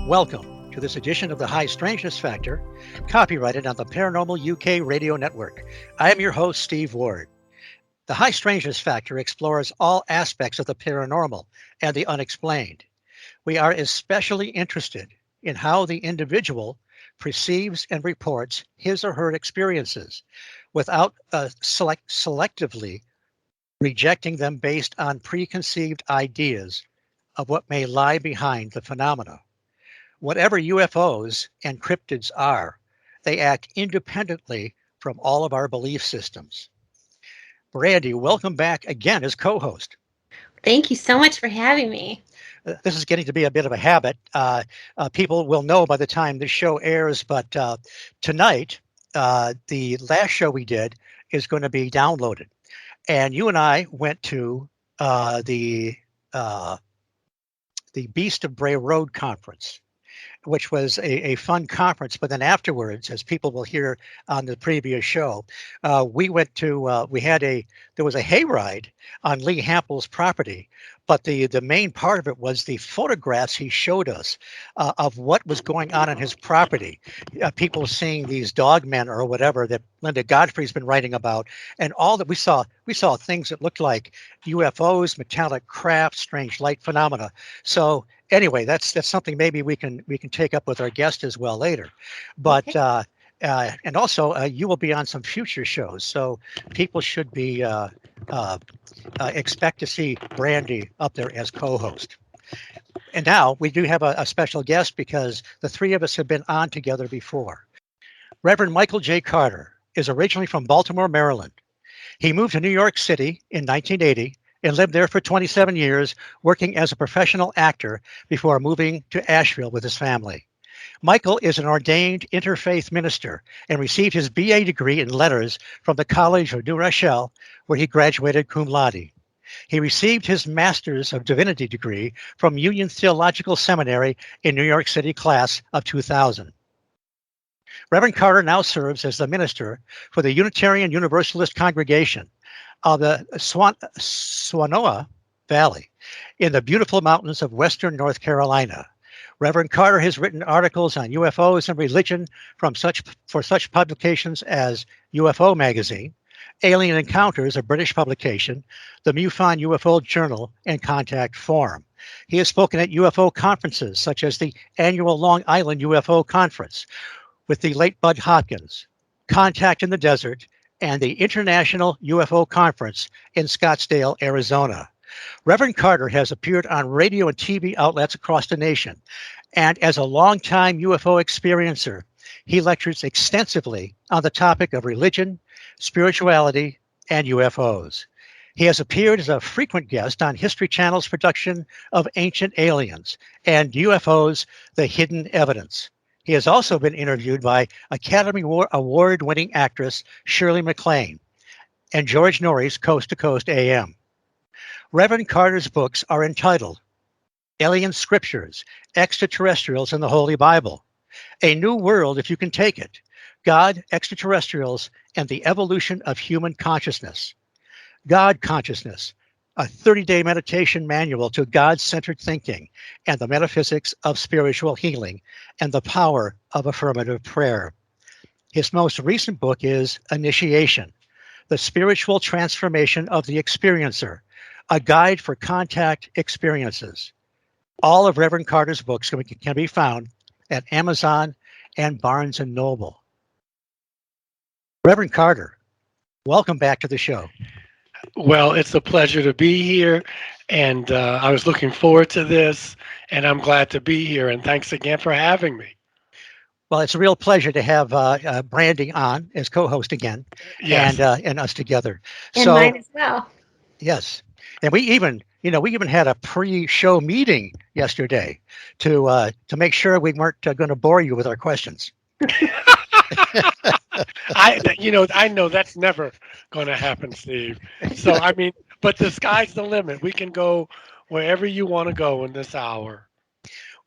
Welcome to this edition of the High Strangeness Factor, copyrighted on the Paranormal UK radio network. I am your host, Steve Ward. The High Strangeness Factor explores all aspects of the paranormal and the unexplained. We are especially interested in how the individual perceives and reports his or her experiences without selectively rejecting them based on preconceived ideas of what may lie behind the phenomena. Whatever UFOs and cryptids are, they act independently from all of our belief systems. Brandi, welcome back again as co-host. Thank you so much for having me. This is getting to be a bit of a habit. People will know by the time this show airs, but tonight, the last show we did is going to be downloaded. And you and I went to the Beast of Bray Road conference, which was a fun conference. But then afterwards, as people will hear on the previous show, we went to, there was a hayride on Lee Hampel's property. But the main part of it was the photographs he showed us of what was going on his property. People seeing these dogmen or whatever that Linda Godfrey's been writing about, and all that we saw things that looked like UFOs, metallic craft, strange light phenomena. So anyway, that's something maybe we can take up with our guest as well later. But okay. And also, you will be on some future shows, so people should be expect to see Brandi up there as co-host. And now we do have a special guest because the three of us have been on together before. Reverend Michael J.S. is originally from Baltimore, Maryland. He moved to New York City in 1980 and lived there for 27 years, working as a professional actor before moving to Asheville with his family. Michael is an ordained interfaith minister and received his BA degree in letters from the College of New Rochelle, where he graduated cum laude. He received his Master's of Divinity degree from Union Theological Seminary in New York City class of 2000. Reverend Carter now serves as the minister for the Unitarian Universalist congregation of the Swanoa Valley in the beautiful mountains of western North Carolina. Reverend Carter has written articles on UFOs and religion for such publications as UFO Magazine, Alien Encounters, a British publication, the MUFON UFO Journal, and Contact Forum. He has spoken at UFO conferences such as the annual Long Island UFO Conference with the late Bud Hopkins, Contact in the Desert, and the International UFO Conference in Scottsdale, Arizona. Reverend Carter has appeared on radio and TV outlets across the nation, and as a longtime UFO experiencer, he lectures extensively on the topic of religion, spirituality, and UFOs. He has appeared as a frequent guest on History Channel's production of Ancient Aliens and UFOs, The Hidden Evidence. He has also been interviewed by Academy Award-winning actress Shirley MacLaine and George Norrie's Coast to Coast AM. Reverend Carter's books are entitled Alien Scriptures, Extraterrestrials in the Holy Bible, A New World If You Can Take It, God, Extraterrestrials, and the Evolution of Human Consciousness, God Consciousness, a 30-day meditation manual to God-centered thinking and the metaphysics of spiritual healing and the power of affirmative prayer. His most recent book is Initiation, The Spiritual Transformation of the Experiencer, a guide for contact experiences. All of Reverend Carter's books can be found at Amazon and Barnes & Noble. Reverend Carter, welcome back to the show. Well, it's a pleasure to be here, and I was looking forward to this, and I'm glad to be here, and thanks again for having me. Well, it's a real pleasure to have Brandi on as co-host again, yes. and us together. And mine as well. Yes. And we even had a pre-show meeting yesterday to make sure we weren't going to bore you with our questions. I know that's never going to happen, Steve. So I mean, but the sky's the limit. We can go wherever you want to go in this hour.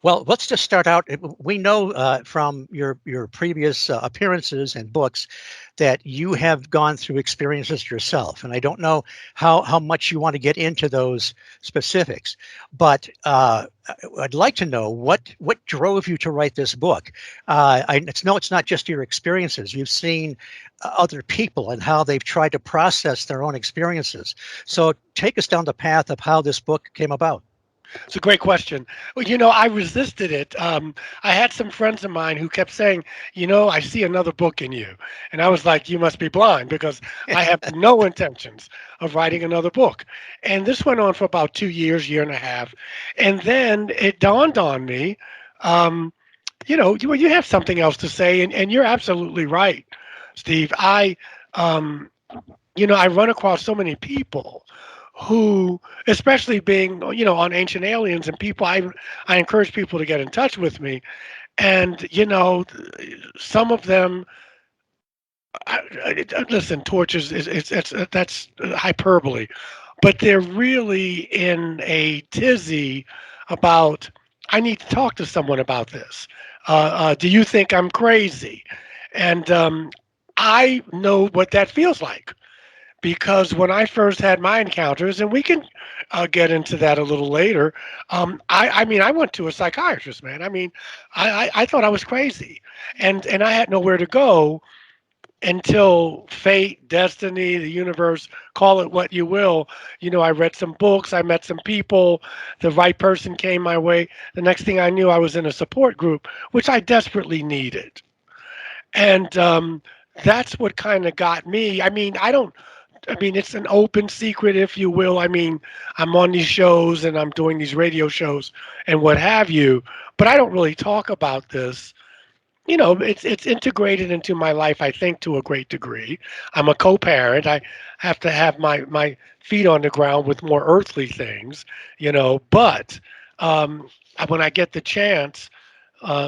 Well, let's just start out. We know from your previous appearances and books that you have gone through experiences yourself, and I don't know how much you want to get into those specifics, but I'd like to know what drove you to write this book. It's not just your experiences. You've seen other people and how they've tried to process their own experiences. So take us down the path of how this book came about. It's a great question. Well, I resisted it. I had some friends of mine who kept saying, I see another book in you. And I was like, you must be blind because I have no intentions of writing another book. And this went on for about 2 years, year and a half. And then it dawned on me, you have something else to say. And you're absolutely right, Steve. Um, I run across so many people who, especially being, on Ancient Aliens and people, I encourage people to get in touch with me. And, some of them, listen, torches, that's hyperbole, but they're really in a tizzy about, I need to talk to someone about this. Do you think I'm crazy? And I know what that feels like because when I first had my encounters, and we can get into that a little later, I mean, I went to a psychiatrist, man. I mean, I thought I was crazy, and I had nowhere to go until fate, destiny, the universe, call it what you will. I read some books, I met some people, the right person came my way. The next thing I knew, I was in a support group, which I desperately needed, and that's what kind of got me. I mean, it's an open secret, if you will. I mean, I'm on these shows and I'm doing these radio shows and what have you, but I don't really talk about this. It's integrated into my life, I think, to a great degree. I'm a co-parent. I have to have my feet on the ground with more earthly things, but um, when I get the chance,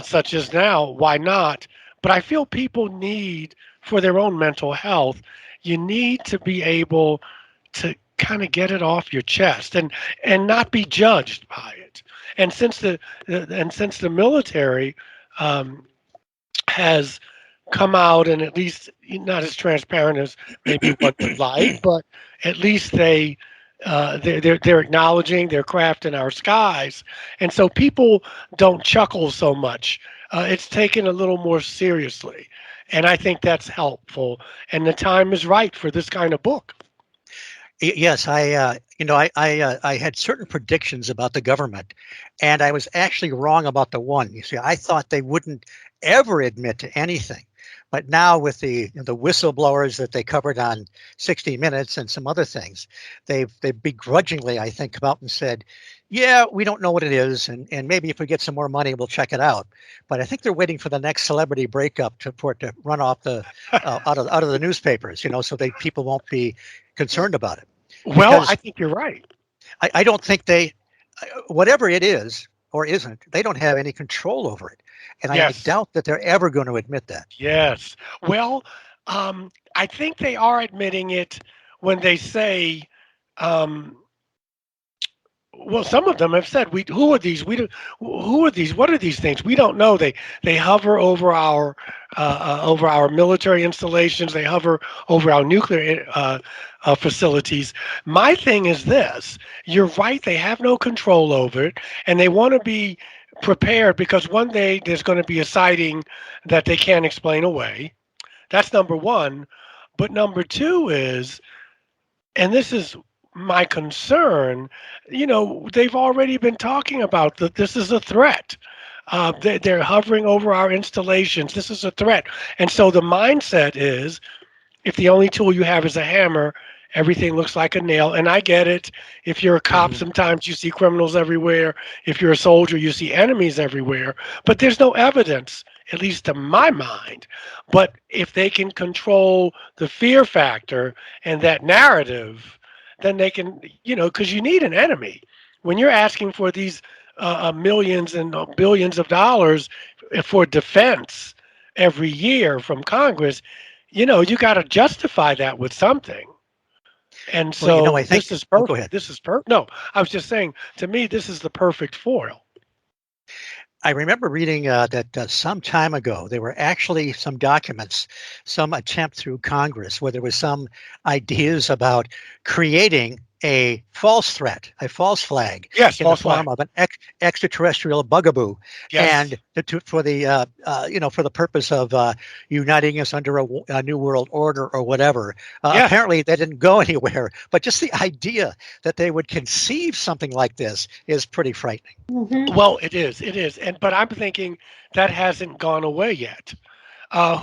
such as now, why not? But I feel people need, for their own mental health, you need to be able to kind of get it off your chest and not be judged by it. And since the military um, has come out and at least not as transparent as maybe one would like, but at least they're acknowledging their craft in our skies, and so people don't chuckle so much. It's taken a little more seriously, and I think that's helpful. And the time is right for this kind of book. Yes, I had certain predictions about the government, and I was actually wrong about the one. You see, I thought they wouldn't ever admit to anything, but now with the whistleblowers that they covered on 60 Minutes and some other things, they begrudgingly, I think, come out and said, "Yeah, we don't know what it is, and maybe if we get some more money, we'll check it out." But I think they're waiting for the next celebrity breakup for it to run off the out of the newspapers, so people won't be concerned about it. Well, Because I think you're right. I don't think whatever it is or isn't, they don't have any control over it. And I Yes. doubt that they're ever going to admit that. Yes. Well, I think they are admitting it when they say, um, well, some of them have said, "We who are these? We do, who are these? What are these things? We don't know." They hover over our military installations. They hover over our nuclear facilities. My thing is this: you're right. They have no control over it, and they want to be prepared because one day there's going to be a sighting that they can't explain away. That's number one. But number two is, and this is my concern, they've already been talking about that this is a threat. They're hovering over our installations. This is a threat. And so the mindset is, if the only tool you have is a hammer, everything looks like a nail. And I get it. If you're a cop, Mhm. sometimes you see criminals everywhere. If you're a soldier, you see enemies everywhere. But there's no evidence, at least to my mind. But if they can control the fear factor and that narrative, then they can, because you need an enemy. When you're asking for these millions and billions of dollars for defense every year from Congress, you got to justify that with something. And Well, I so this think. is Oh, go perfect. ahead. This is perfect. No, I was just saying, to me, this is the perfect foil. I remember reading that some time ago there were actually some documents, some attempt through Congress where there was some ideas about creating a false threat, a false flag, Yes, in the false flag. form of an extraterrestrial bugaboo, Yes. and for the for the purpose of uniting us under a new world order or whatever. Yes. Apparently, that didn't go anywhere. But just the idea that they would conceive something like this is pretty frightening. Hmm. Well, it is. It is. But I'm thinking that hasn't gone away yet.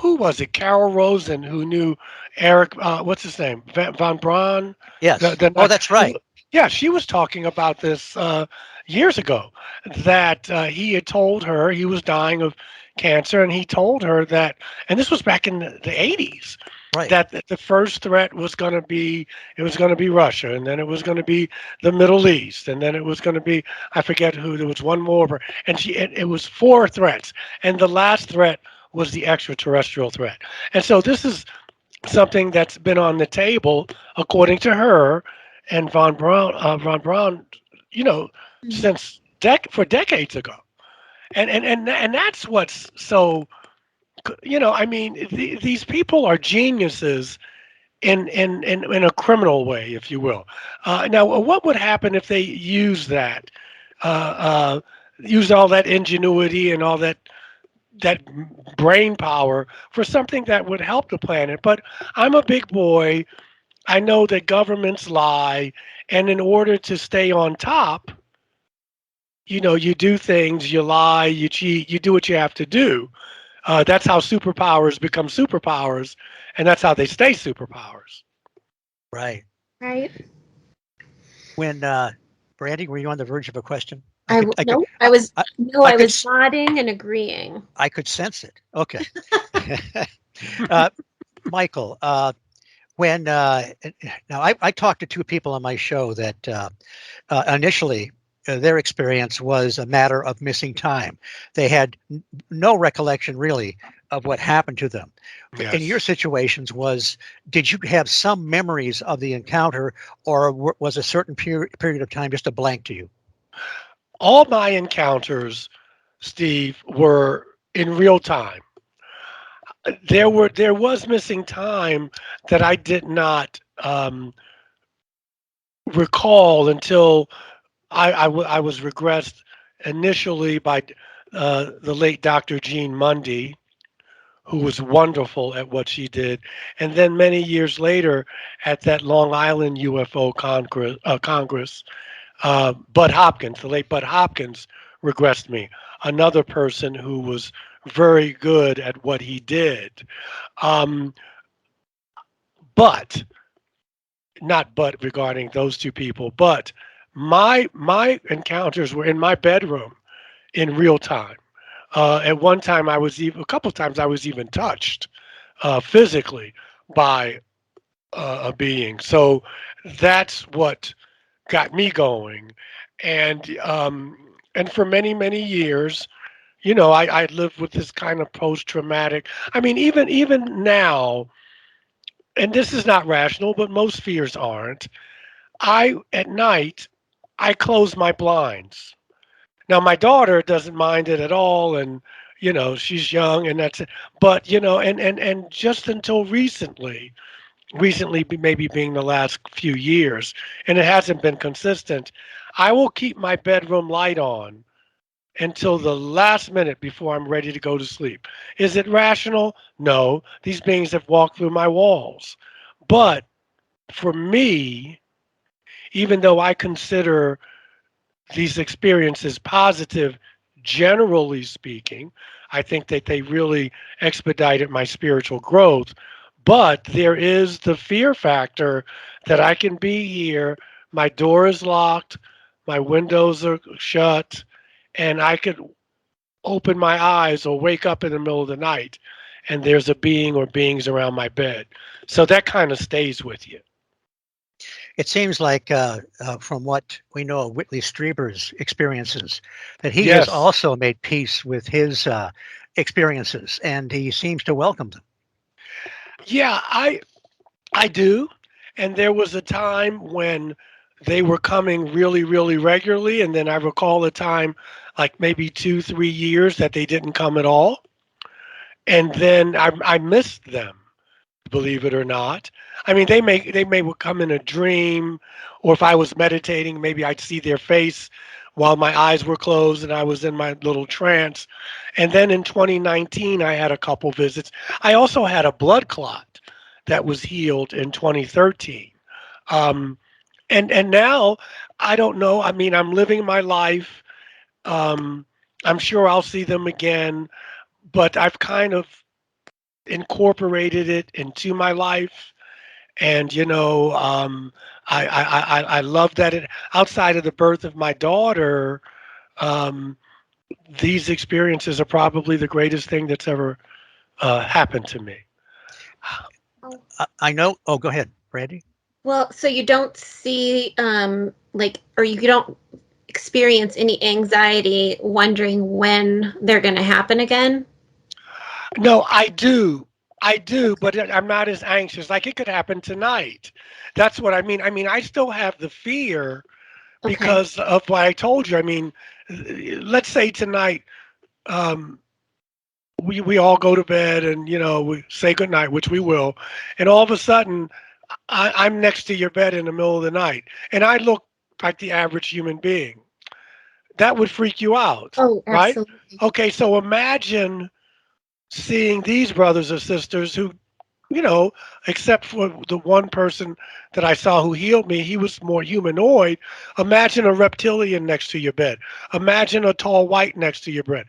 Who was it? Carol Rosen, who knew Eric. What's his name? Von Braun. Yes. Oh, that's right. Yeah, she was talking about this years ago. That he had told her he was dying of cancer, and he told her that, and this was back in the 80s. Right. That the first threat was going to be, it was going to be Russia, and then it was going to be the Middle East, and then it was going to be, I forget who, there was one more, and it was four threats, and the last threat was the extraterrestrial threat. And so this is something that's been on the table, according to her and Von Braun, you know, since for decades ago. And that's what's so, I mean, these people are geniuses in a criminal way, if you will. Now, what would happen if they use that, use all that ingenuity and all that brain power for something that would help the planet? But I'm a big boy. I know that governments lie, and in order to stay on top, you do things, you lie, you cheat, you do what you have to do. That's how superpowers become superpowers, and that's how they stay superpowers. Right. Right. When Brandi, were you on the verge of a question? No, I was I, nodding and agreeing. I could sense it. Okay. Michael, when now I talked to two people on my show that initially their experience was a matter of missing time. They had no recollection really of what happened to them. Yes. In your situations, did you have some memories of the encounter, or was a certain period of time just a blank to you? All my encounters, Steve, were in real time. There was missing time that I did not recall until I was regressed initially by the late Dr. Jean Mundy, who was wonderful at what she did, and then many years later at that Long Island UFO Congress, Bud Hopkins, the late Bud Hopkins, regressed me. Another person who was very good at what he did. Um, but not but regarding those two people, but my encounters were in my bedroom in real time. At one time, a couple of times, I was even touched physically by a being. So that's what got me going, and for many years, I lived with this kind of post-traumatic. I mean, even now, and this is not rational, but most fears aren't. At night, I close my blinds. Now my daughter doesn't mind it at all, and she's young, and that's it. But and just until recently maybe being the last few years, and it hasn't been consistent, I will keep my bedroom light on until the last minute before I'm ready to go to sleep. Is it rational? No. These beings have walked through my walls. But for me, even though I consider these experiences positive, generally speaking, I think that they really expedited my spiritual growth. But there is the fear factor that I can be here, my door is locked, my windows are shut, and I could open my eyes or wake up in the middle of the night and there's a being or beings around my bed. So that kind of stays with you. It seems like, from what we know of Whitley Strieber's experiences, that he Yes. has also made peace with his experiences, and he seems to welcome them. Yeah, I do. And there was a time when they were coming really, really regularly. And then I recall a time, like maybe 2, 3 years, that they didn't come at all. And then I missed them, believe it or not. I mean, they may would come in a dream, or if I was meditating, maybe I'd see their face while my eyes were closed and I was in my little trance. And then in 2019, I had a couple visits. I also had a blood clot that was healed in 2013. Um, and now I don't know. I mean, I'm living my life. Um, I'm sure I'll see them again, but I've kind of incorporated it into my life. And I love that it outside of the birth of my daughter, um, these experiences are probably the greatest thing that's ever happened to me. I know. Oh, go ahead, Brandi. Well, so you don't see like, or you don't experience any anxiety wondering when they're going to happen again? No, I do, but I'm not as anxious. Like it could happen tonight. That's what I mean. I mean, I still have the fear Okay. because of what I told you. I mean, let's say tonight, um, we all go to bed and we say goodnight, which we will, and all of a sudden I'm next to your bed in the middle of the night, and I look like the average human being. That would freak you out, Oh, right? absolutely. Okay, so imagine seeing these brothers or sisters who, you know, except for the one person that I saw who healed me, he was more humanoid. Imagine a reptilian next to your bed. Imagine a tall white next to your bed.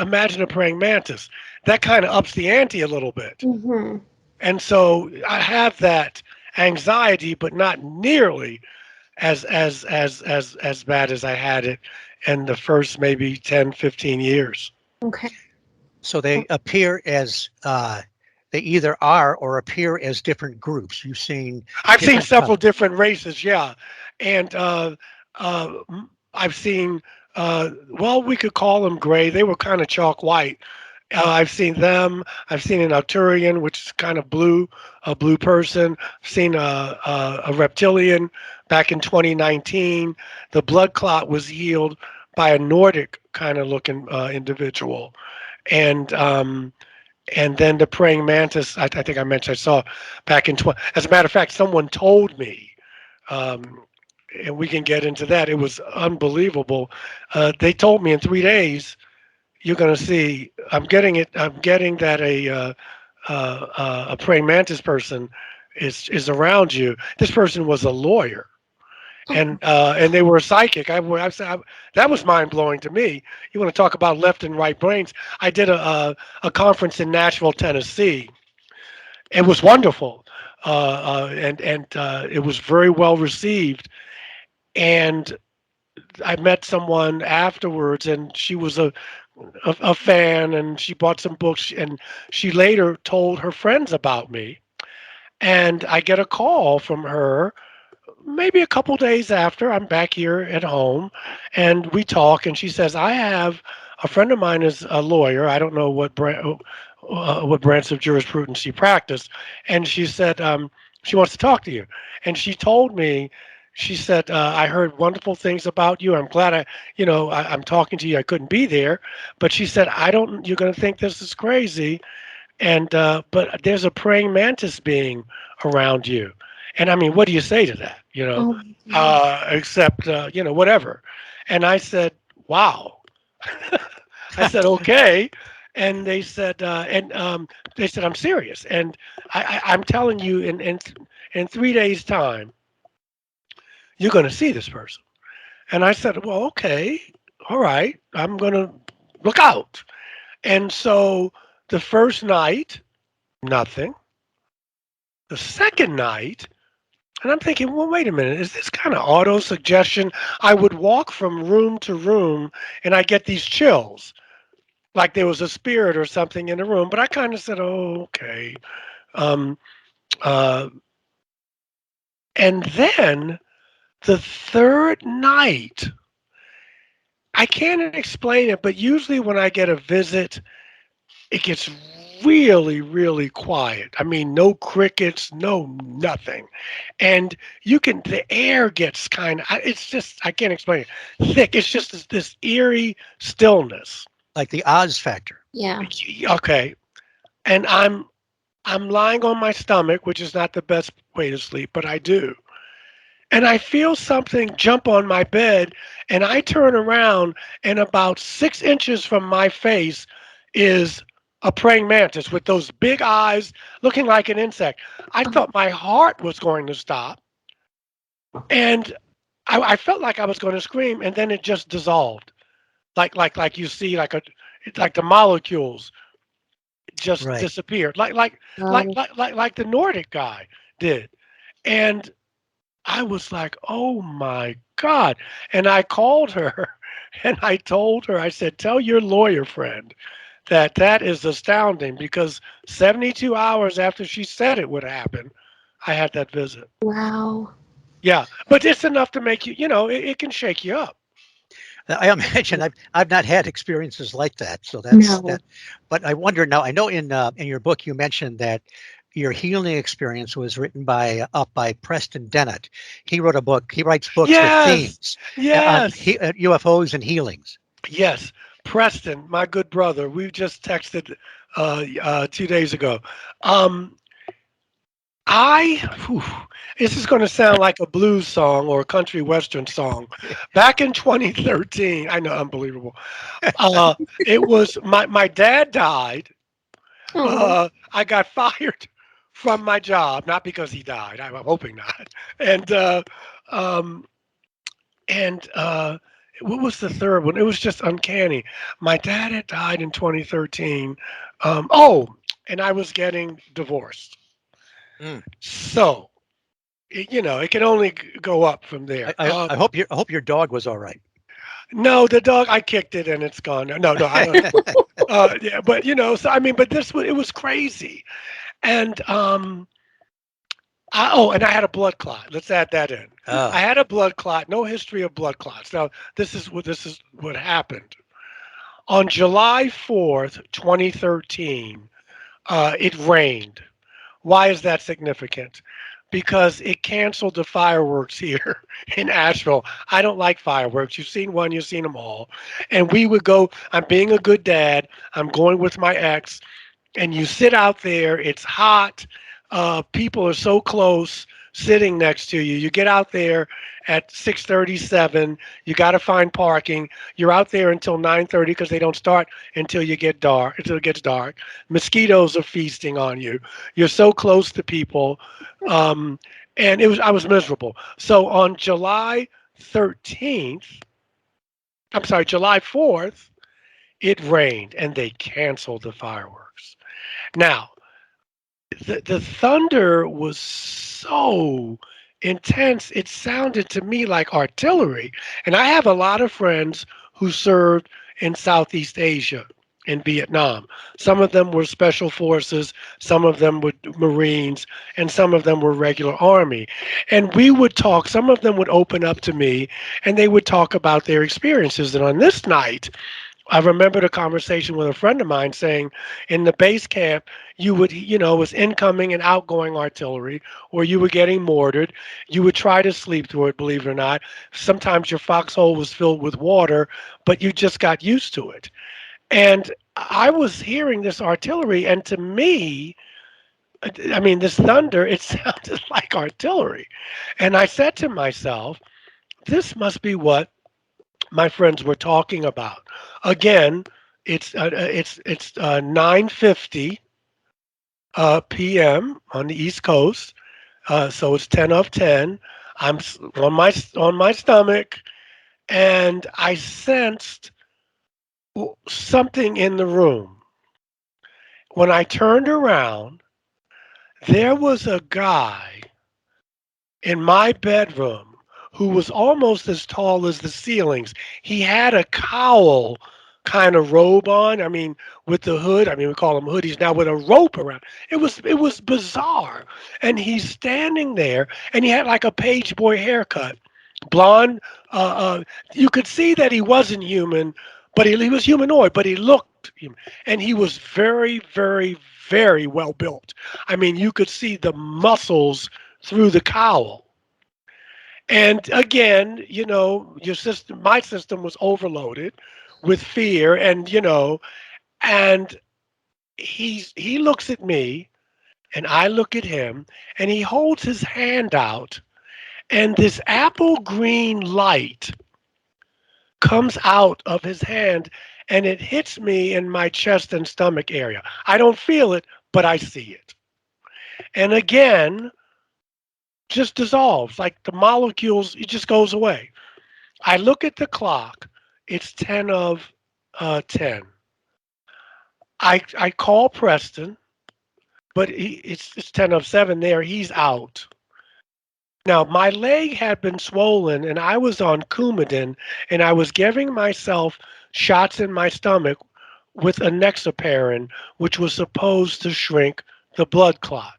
Imagine a praying mantis. That kind of ups the ante a little bit. Mm-hmm. And so I have that anxiety, but not nearly as bad as I had it in the first maybe 10, 15 years. Okay. So they appear as they either are or appear as different groups. You've seen I've seen different several different races, yeah, and I've seen well, we could call them gray. They were kind of chalk white. I've seen them. I've seen an Arcturian, which is kind of blue, a blue person. I've seen a reptilian back in 2019. The blood clot was healed by a Nordic kind of looking individual, and and then the praying mantis. I think I mentioned I saw back in 20. As a matter of fact, someone told me. Um, and we can get into that. It was unbelievable. They told me in 3 days you're going to see. I'm getting it. I'm getting that a praying mantis person is around you. This person was a lawyer, and they were a psychic. That was mind blowing to me. You want to talk about left and right brains? I did a conference in Nashville, Tennessee. It was wonderful, and it was very well received. And I met someone afterwards, and she was a fan, and she bought some books, and she later told her friends about me. And I get a call from her maybe a couple days after I'm back here at home, and we talk, and she says, "I have a friend of mine is a lawyer. I don't know what branch of jurisprudence she practiced, and she said she wants to talk to you." And she told me. She said, "I heard wonderful things about you. I'm glad I'm talking to you. I couldn't be there, but she said, I don't. You're going to think this is crazy, and but there's a praying mantis being around you." And I mean, what do you say to that? Oh my goodness. Except whatever. And I said, wow. I said, okay. And they said, I'm serious. And I'm telling you, in 3 days' time, you're going to see this person. And I said, well, okay, all right, I'm going to look out. And so the first night, nothing. The second night, and I'm thinking, well, wait a minute, is this kind of auto suggestion? I would walk from room to room and I get these chills, like there was a spirit or something in the room. But I kind of said, oh, okay. Um, uh, and then the third night, I can't explain it, but usually when I get a visit, it gets really, really quiet. I mean, no crickets, no nothing. And the air gets it's just, I can't explain it. Thick. It's just this eerie stillness. Like the Oz factor. Yeah. Okay. And I'm lying on my stomach, which is not the best way to sleep, but I do. And I feel something jump on my bed, and I turn around, and about 6 inches from my face is a praying mantis with those big eyes looking like an insect. I thought my heart was going to stop, and I felt like I was going to scream, and then it just dissolved. Like you see, like the molecules just Right. disappeared, like the Nordic guy did. And I was like, oh my God. And I called her and I told her, I said, tell your lawyer friend that is astounding, because 72 hours after she said it would happen, I had that visit. Wow. Yeah. But it's enough to make you, it can shake you up. I imagine I've not had experiences like that, so that's No. that. But I wonder now. I know in your book you mentioned that your healing experience was written by Preston Dennett. He wrote a book. He writes books with Yes. themes on Yes. UFOs and healings. Yes. Preston, my good brother, we just texted 2 days ago. Um, whew, this is going to sound like a blues song or a country western song. Back in 2013, I know, unbelievable. It was my dad died. Oh. I got fired from my job, not because he died. I'm hoping not. And um, and what was the third one? It was just uncanny. My dad had died in 2013. And I was getting divorced. Mm. So it can only go up from there. I hope your dog was all right. No, the dog, I kicked it and it's gone. No, I don't. Yeah, but so I mean, but it was crazy, and and I had a blood clot. Let's add that in. Oh, I had a blood clot. No history of blood clots. Now, this is what happened on July 4th, 2013. It rained. Why is that significant? Because it canceled the fireworks here in Asheville. I don't like fireworks. You've seen one, you've seen them all. And we would go, I'm being a good dad. I'm going with my ex, and you sit out there. It's hot. People are so close sitting next to you. You get out there at 6:37. You got to find parking. You're out there until 9:30 because they don't start until it gets dark. Mosquitoes are feasting on you. You're so close to people, and I was miserable. So on July 13th, I'm sorry, July 4th, it rained and they canceled the fireworks. Now, the thunder was so intense, it sounded to me like artillery. And I have a lot of friends who served in Southeast Asia, in Vietnam. Some of them were special forces, some of them were Marines, and some of them were regular Army. And we would talk, some of them would open up to me, and they would talk about their experiences. And on this night, I remembered a conversation with a friend of mine saying in the base camp, it was incoming and outgoing artillery, or you were getting mortared. You would try to sleep through it, believe it or not. Sometimes your foxhole was filled with water, but you just got used to it. And I was hearing this artillery, and to me, I mean, this thunder, it sounded like artillery. And I said to myself, this must be what my friends were talking about. Again, it's 9:50 p.m. on the East Coast, so it's 10 of 10. I'm on my stomach, and I sensed something in the room. When I turned around, there was a guy in my bedroom who was almost as tall as the ceilings. He had a cowl kind of robe on. I mean, with the hood. I mean, we call them hoodies now, with a rope around. It was bizarre. And he's standing there, and he had like a page boy haircut, blonde. You could see that he wasn't human, but he was humanoid, but he looked human. And he was very, very, very well built. I mean, you could see the muscles through the cowl. And again, your system, my system was overloaded with fear, and and he looks at me, and I look at him, and he holds his hand out, and this apple green light comes out of his hand, and it hits me in my chest and stomach area. I don't feel it, but I see it. And again, just dissolves like the molecules, it just goes away. I look at the clock, it's 10 of 10. I call Preston, but it's 10 of 7 there, he's out. Now, my leg had been swollen, and I was on Coumadin, and I was giving myself shots in my stomach with enoxaparin, which was supposed to shrink the blood clot.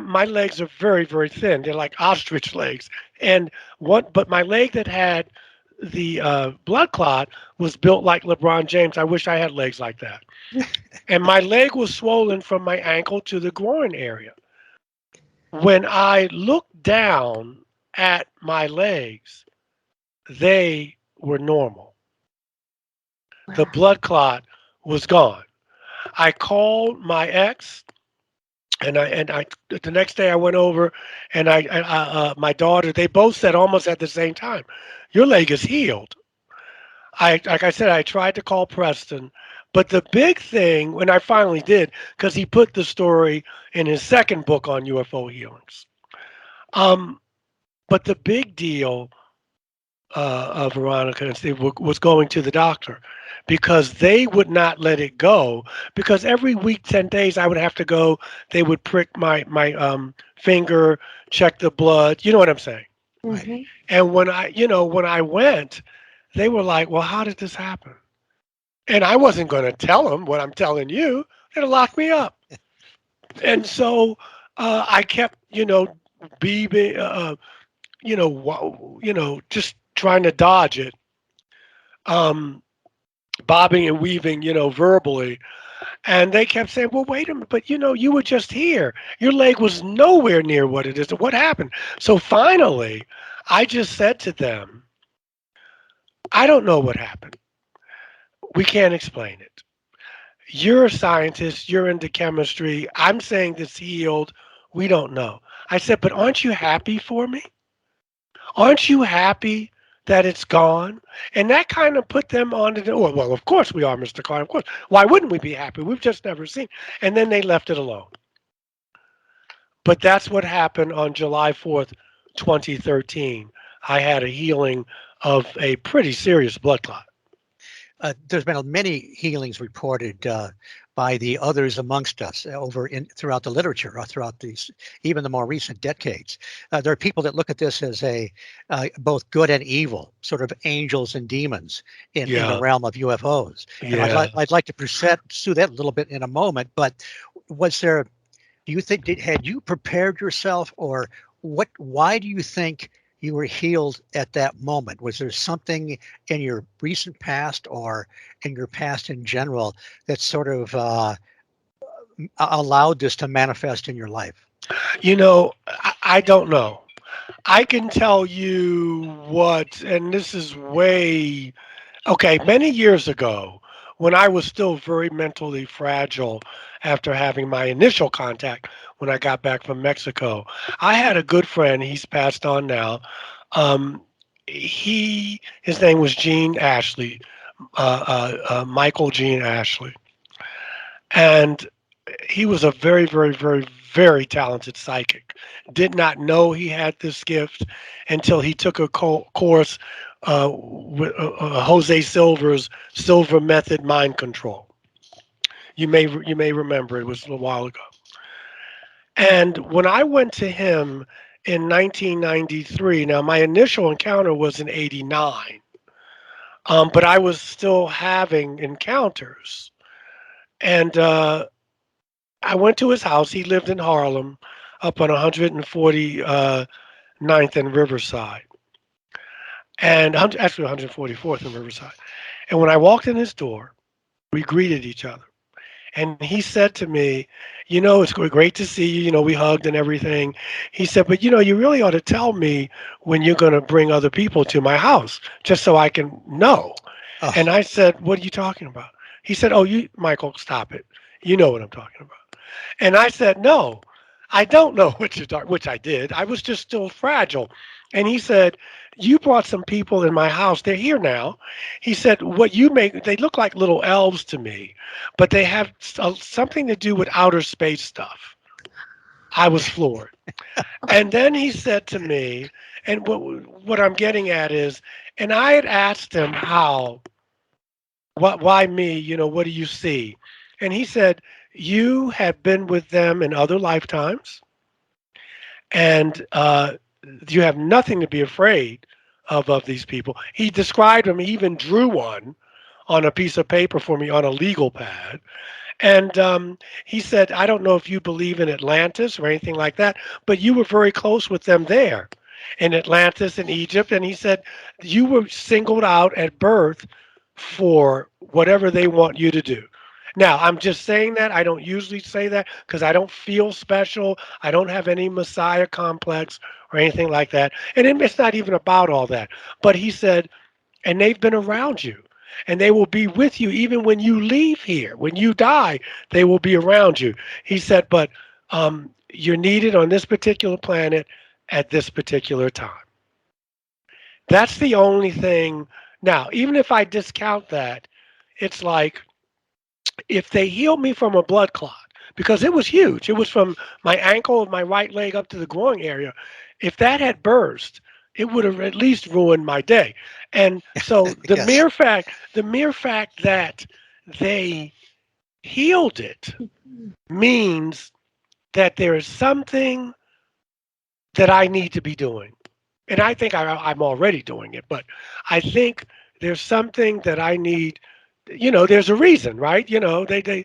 My legs are very, very thin. They're like ostrich legs. But my leg that had the blood clot was built like LeBron James. I wish I had legs like that. And my leg was swollen from my ankle to the groin area. When I looked down at my legs, they were normal. The blood clot was gone. I called my ex, and I the next day I went over, and my daughter. They both said almost at the same time, "Your leg is healed." Like I said, I tried to call Preston, but the big thing when I finally did, because he put the story in his second book on UFO healings. But the big deal, Veronica and Steve, was going to the doctor, because they would not let it go. Because every week, 10 days, I would have to go. They would prick my finger, check the blood. You know what I'm saying? Mhm. And when I went, they were like, "Well, how did this happen?" And I wasn't going to tell them what I'm telling you. They'd lock me up. And so I kept, beeping, just trying to dodge it, um, bobbing and weaving, verbally. And they kept saying, "Well, wait a minute, but you were just here. Your leg was nowhere near what it is. What happened?" So finally, I just said to them, "I don't know what happened. We can't explain it. You're a scientist. You're into chemistry. I'm saying this healed. We don't know." I said, "But aren't you happy for me? Aren't you happy that it's gone?" And that kind of put them on to well, of course we are, Mr. Klein. Of course. Why wouldn't we be happy? We've just never seen. And then they left it alone. But that's what happened on July 4th, 2013. I had a healing of a pretty serious blood clot. There's been many healings reported by the others amongst us throughout the literature, throughout these, even the more recent decades. There are people that look at this as both good and evil, sort of angels and demons in the realm of UFOs. And I'd like to pursue that a little bit in a moment. But do you think, had you prepared yourself, or why do you think you were healed at that moment? Was there something in your recent past or in your past in general that sort of allowed this to manifest in your life? I don't know. I can tell you and this is many years ago, when I was still very mentally fragile after having my initial contact when I got back from Mexico, I had a good friend. He's passed on now. His name was Gene Ashley, Michael Gene Ashley, and he was a very, very, very, very talented psychic. Did not know he had this gift until he took a course with Jose Silver's Silver Method Mind Control. You may remember, it was a while ago. And when I went to him in 1993, now my initial encounter was in '89, but I was still having encounters. And I went to his house. He lived in Harlem, up on 149th and Riverside. and actually 144th in Riverside. And when I walked in his door, we greeted each other. And he said to me, it's great to see you. We hugged and everything. He said, but you really ought to tell me when you're going to bring other people to my house, just so I can know. And Oh, I said, what are you talking about? He said, oh, Michael, stop it. You know what I'm talking about. And I said, no, I don't know what you're talking, which I did. I was just still fragile. And he said, you brought some people in my house. They're here now. He said, what you make, they look like little elves to me, but they have something to do with outer space stuff. I was floored. And then he said to me, and what I'm getting at is, and I had asked him why me, what do you see? And he said, you have been with them in other lifetimes, and you have nothing to be afraid of these people. He described them, he even drew one on a piece of paper for me on a legal pad. And he said, I don't know if you believe in Atlantis or anything like that, but you were very close with them there in Atlantis and Egypt. And he said, you were singled out at birth for whatever they want you to do. Now, I'm just saying that. I don't usually say that because I don't feel special. I don't have any Messiah complex or anything like that. And it's not even about all that. But he said, and they've been around you, and they will be with you even when you leave here. When you die, they will be around you. He said, but you're needed on this particular planet at this particular time. That's the only thing. Now, even if I discount that, it's like if they healed me from a blood clot, because it was huge, it was from my ankle and my right leg up to the groin area. If that had burst, it would have at least ruined my day. And so yes. the mere fact that they healed it means that there is something that I need to be doing. And I think I'm already doing it, but I think there's something that I need. There's a reason, right? There's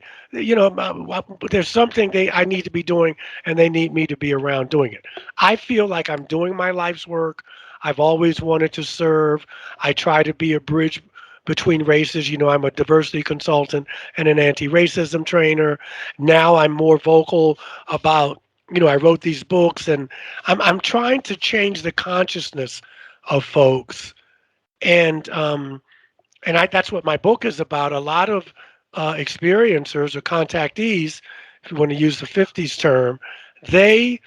something I need to be doing, and they need me to be around doing it. I feel like I'm doing my life's work. I've always wanted to serve. I try to be a bridge between races. I'm a diversity consultant and an anti-racism trainer. Now I'm more vocal about, I wrote these books, and I'm trying to change the consciousness of folks. And that's what my book is about. A lot of experiencers or contactees, if you want to use the 50s term, they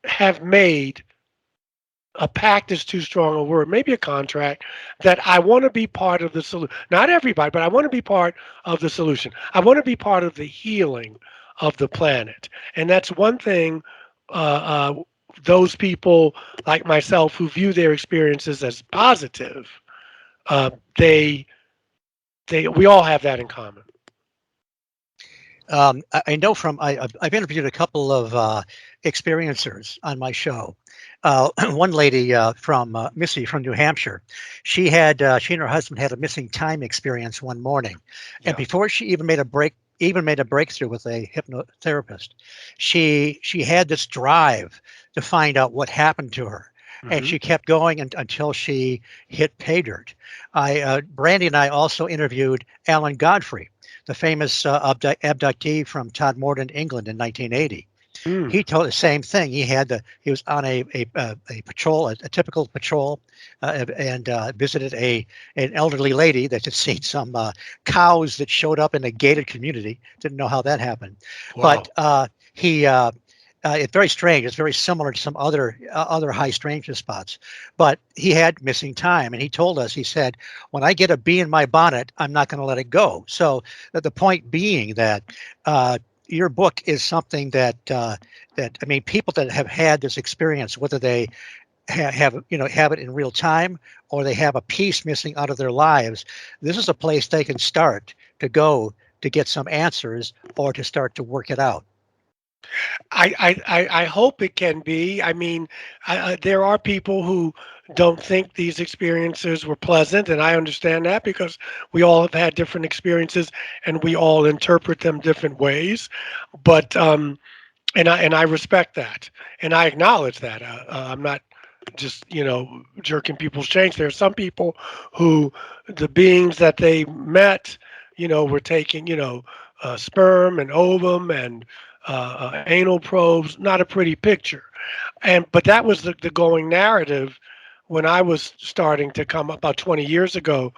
have made a pact is too strong a word, maybe a contract, that I want to be part of the solution. Not everybody, but I want to be part of the solution. I want to be part of the healing of the planet. And that's one thing those people like myself who view their experiences as positive, uh, they we all have that in common. I know I've interviewed a couple of experiencers on my show. One lady from Missy from New Hampshire, she and her husband had a missing time experience one morning, and Yeah. before she even made a breakthrough with a hypnotherapist, she had this drive to find out what happened to her. And Hmm. she kept going until she hit pay dirt. Brandi and I also interviewed Alan Godfrey, the famous abductee from Todmorden, England in 1980. Mm. He told the same thing. He was on a patrol, a typical patrol, and visited an elderly lady that had seen some cows that showed up in a gated community. Didn't know how that happened, Wow. but he. It's very strange. It's very similar to some other high strangeness spots, but he had missing time, and he told us. He said, "When I get a bee in my bonnet, I'm not going to let it go." So the point being that your book is something that I mean, people that have had this experience, whether they have it in real time or they have a piece missing out of their lives, this is a place they can start to go to get some answers or to start to work it out. I hope it can be. I mean, there are people who don't think these experiences were pleasant, and I understand that because we all have had different experiences and we all interpret them different ways. But and I respect that, and I acknowledge that. I'm not just jerking people's chains. There are some people who the beings that they met, were taking sperm and ovum and anal probes. Not a pretty picture. But that was the going narrative when I was starting to come about 20 years ago,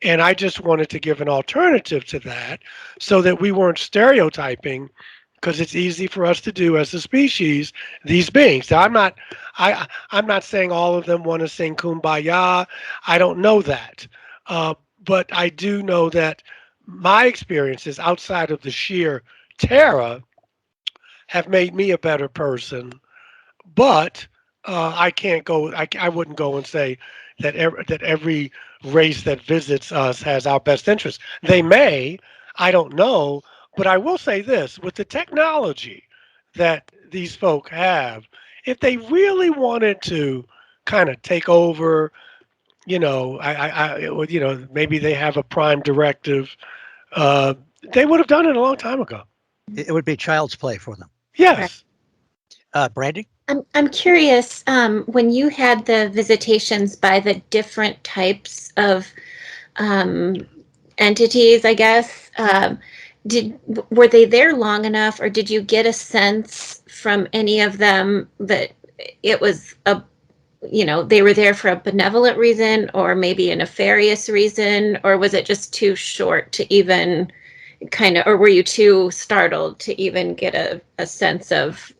and I just wanted to give an alternative to that so that we weren't stereotyping, because it's easy for us to do as a species, these beings. Now, I'm not saying all of them want to sing Kumbaya. I don't know that. Uh, but I do know that my experiences outside of the sheer terror have made me a better person. But I can't go. I wouldn't go and say that every race that visits us has our best interest. They may. I don't know. But I will say this: with the technology that these folk have, if they really wanted to kind of take over, maybe they have a prime directive. Uh, they would have done it a long time ago. It would be child's play for them. Right. Yes. Brandi? I'm curious, when you had the visitations by the different types of entities, I guess, were they there long enough, or did you get a sense from any of them that it was they were there for a benevolent reason or maybe a nefarious reason, or was it just too short to even or were you too startled to even get a sense of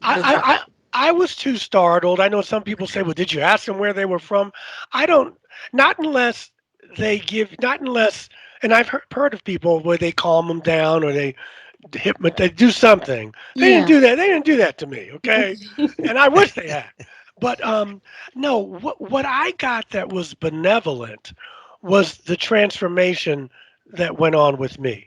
I was too startled. I know some people say, "Well, did you ask them where they were from?" I don't. Not unless Not unless. And I've heard of people where they calm them down or they do something. They didn't Yeah. do that. They didn't do that to me. Okay, and I wish they had. But no. What I got that was benevolent was the transformation that went on with me.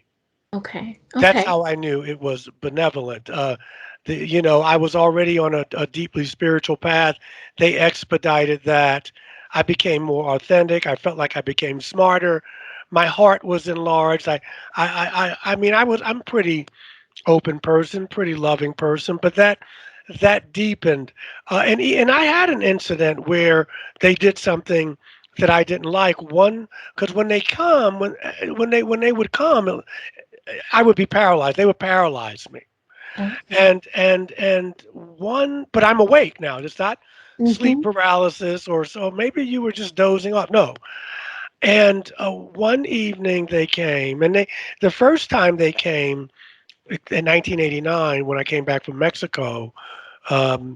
Okay. That's Okay. how I knew it was benevolent. I was already on a deeply spiritual path. They expedited that. I became more authentic. I felt like I became smarter. My heart was enlarged. I'm a pretty open person, pretty loving person, but that deepened. And I had an incident where they did something that I didn't like. One, because when they would come, I would be paralyzed. They would paralyze me. Okay. And one, but I'm awake now. It's not sleep Mm-hmm. paralysis or so. Maybe you were just dozing off. No. And one evening they came, and the first time they came in 1989 when I came back from Mexico, um,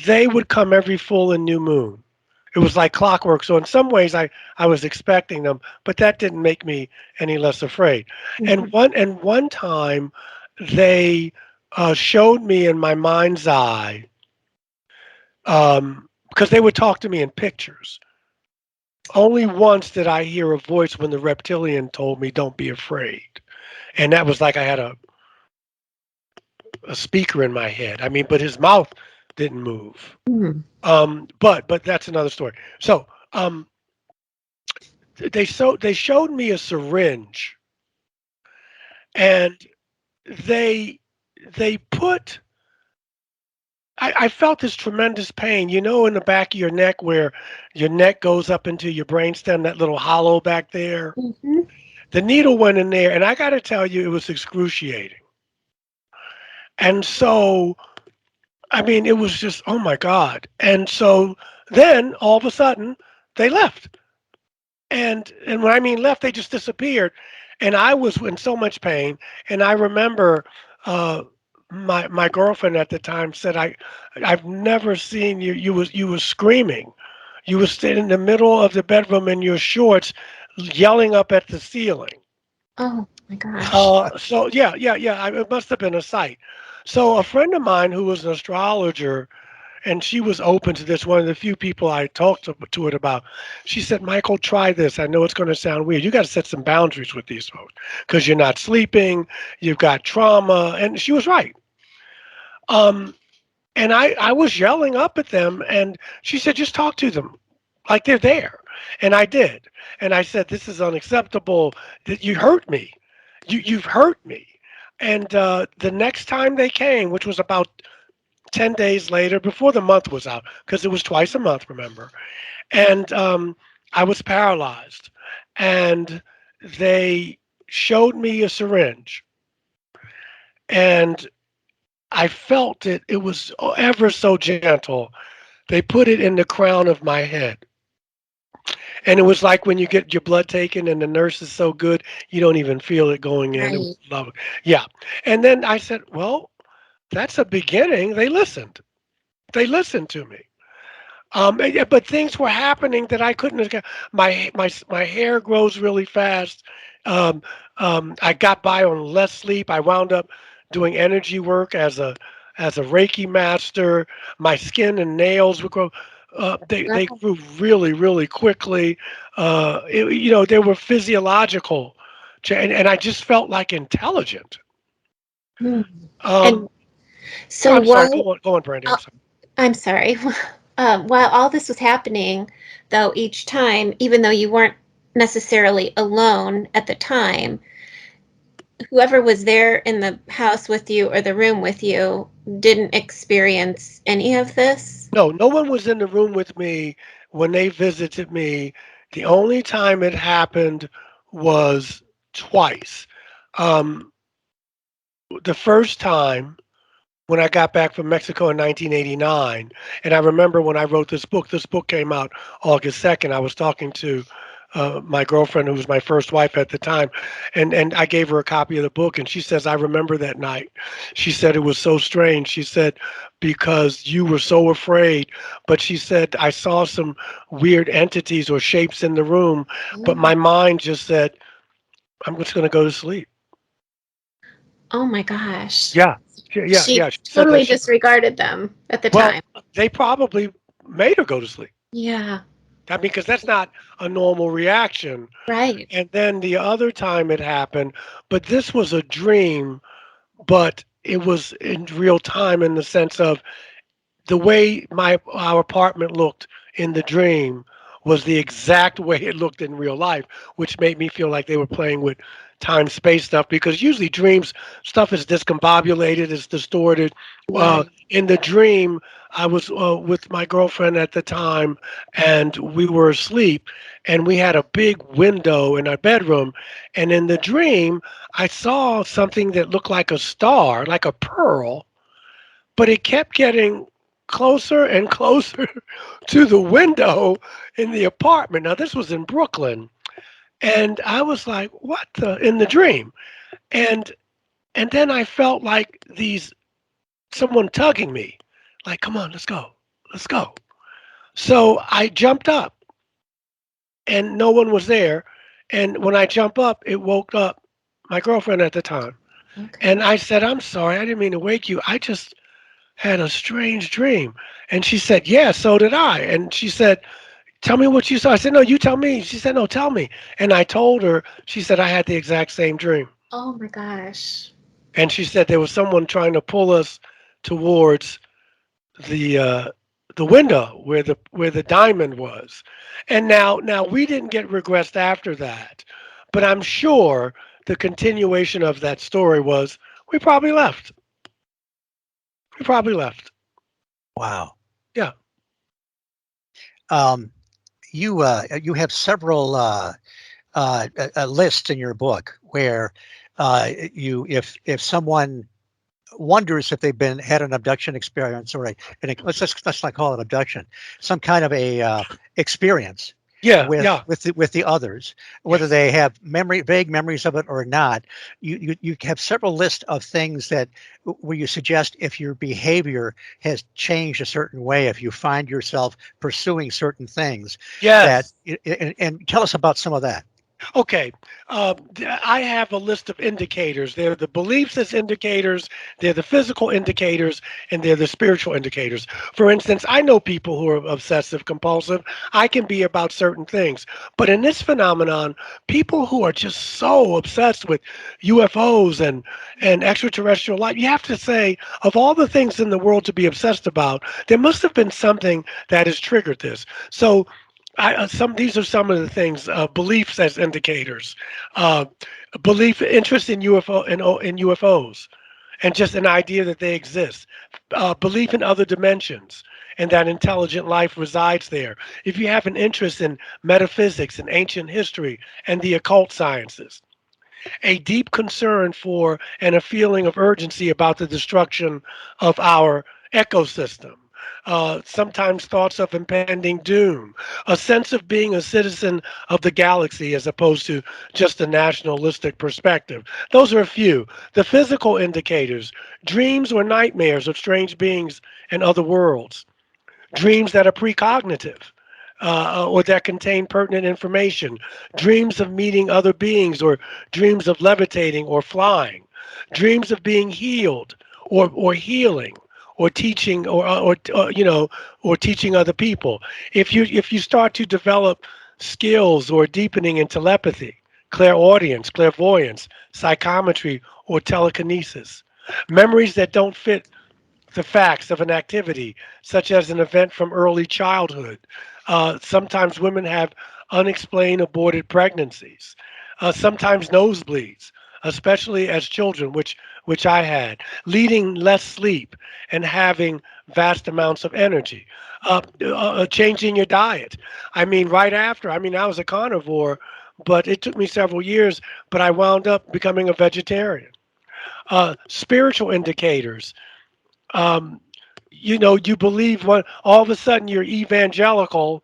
they would come every full and new moon. It was like clockwork. So in some ways, I was expecting them, but that didn't make me any less afraid. Mm-hmm. And one time, they showed me in my mind's eye, because they would talk to me in pictures. Only once did I hear a voice when the reptilian told me, "Don't be afraid," and that was like I had a speaker in my head. I mean, but his mouth didn't move. Mm-hmm. But that's another story. So they showed me a syringe, and they they put. I felt this tremendous pain, in the back of your neck where your neck goes up into your brainstem, that little hollow back there. Mm-hmm. The needle went in there, and I got to tell you, it was excruciating. And so, I mean, it was just, oh my God. And so then all of a sudden, they left. And when I mean left, they just disappeared, and I was in so much pain. And I remember my girlfriend at the time said, I've never seen you. You was screaming. You were sitting in the middle of the bedroom in your shorts, yelling up at the ceiling. Oh my gosh. So yeah, yeah, yeah. It must have been a sight. So a friend of mine who was an astrologer, and she was open to this. One of the few people I talked to it about. She said, "Michael, try this. I know it's going to sound weird. You got to set some boundaries with these folks because you're not sleeping. You've got trauma." And she was right. Um, and I was yelling up at them, and she said, "Just talk to them, like they're there." And I did. And I said, "This is unacceptable. That you hurt me. You've hurt me." And the next time they came, which was about 10 days later, before the month was out, because it was twice a month, remember, and I was paralyzed, and they showed me a syringe, and I felt it. It was ever so gentle. They put it in the crown of my head. And it was like when you get your blood taken and the nurse is so good, you don't even feel it going in. It Right. was lovely. Yeah. And then I said, well, that's a beginning. They listened. They listened to me. Yeah, but things were happening that I couldn't. My hair grows really fast. Um, I got by on less sleep. I wound up doing energy work as a Reiki master. My skin and nails would grow. They Wow. grew really quickly. They were physiological, and I just felt like intelligent. Hmm. Um, And so I'm sorry. while Go on, Brandy. I'm uh, sorry. I'm sorry, while all this was happening, though, each time, even though you weren't necessarily alone at the time, whoever was there in the house with you or the room with you didn't experience any of this. No, no one was in the room with me when they visited me. The only time it happened was twice. Um, the first time when I got back from Mexico in 1989, and I remember when I wrote this book. This book came out August 2nd. I was talking to my girlfriend, who was my first wife at the time, and I gave her a copy of the book, and she says, "I remember that night." She said it was so strange. She said because you were so afraid, but she said I saw some weird entities or shapes in the room, but Oh, my mind just said I'm just going to go to sleep. oh my gosh. Yeah, yeah, She yeah. She said that totally she. disregarded them at the Well, time. they probably made her go to sleep. Yeah, I mean, because that's not a normal reaction. right. And then the other time it happened, but this was a dream, but it was in real time in the sense of the way my our apartment looked in the dream was the exact way it looked in real life, which made me feel like they were playing with time space stuff because usually dreams stuff is discombobulated, it's distorted. Right. In the dream, I was with my girlfriend at the time, and we were asleep, and we had a big window in our bedroom, and in the dream, I saw something that looked like a star, like a pearl, but it kept getting closer and closer to the window in the apartment. Now this was in Brooklyn, and I was like, "What the?" in the dream, and and then I felt like these someone tugging me, like, "Come on, let's go." So I jumped up, and no one was there. And when I jump up, it woke up my girlfriend at the time, Okay. and I said, "I'm sorry, I didn't mean to wake you. I just had a strange dream." And she said, "Yeah, so did I." And she said, "Tell me what you saw." I said, "No, you tell me." She said, "No, tell me." And I told her. She said, "I had the exact same dream." Oh my gosh. And she said there was someone trying to pull us towards the uh, the window where the diamond was. And now we didn't get regressed after that, but I'm sure the continuation of that story was we probably left. We probably left. Wow. Yeah. Um, you have several lists in your book where you if someone wonders if they've been had an abduction experience or let's not call it abduction, some kind of a experience Yeah. Yeah. with the others, whether Yes. they have vague memories of it or not. You have several lists of things that where you suggest if your behavior has changed a certain way, if you find yourself pursuing certain things, that Yes. and tell us about some of that. Okay, I have a list of indicators. They're the beliefs as indicators, they're the physical indicators, and they're the spiritual indicators. For instance, I know people who are obsessive compulsive. I can be about certain things. But in this phenomenon, people who are just so obsessed with UFOs and extraterrestrial life, you have to say, of all the things in the world to be obsessed about, there must have been something that has triggered this. So some these are some of the things beliefs as indicators, uh, belief interest in UFOs, and just an idea that they exist. Belief in other dimensions and that intelligent life resides there. If you have an interest in metaphysics and ancient history and the occult sciences, a deep concern for and a feeling of urgency about the destruction of our ecosystem. Sometimes thoughts of impending doom, a sense of being a citizen of the galaxy as opposed to just a nationalistic perspective. Those are a few. The physical indicators, dreams or nightmares of strange beings and other worlds, dreams that are precognitive, or that contain pertinent information, dreams of meeting other beings, or dreams of levitating or flying, dreams of being healed or healing. Or teaching, or teaching other people. If you start to develop skills or deepening in telepathy, clairaudience, clairvoyance, psychometry, or telekinesis, memories that don't fit the facts of an activity, such as an event from early childhood. Sometimes women have unexplained aborted pregnancies, sometimes nosebleeds, especially as children, which I had, leading less sleep and having vast amounts of energy. Changing your diet. I mean, right after, I mean, I was a carnivore, but it took me several years, but I wound up becoming a vegetarian. Spiritual indicators, um, you believe what all of a sudden you're evangelical,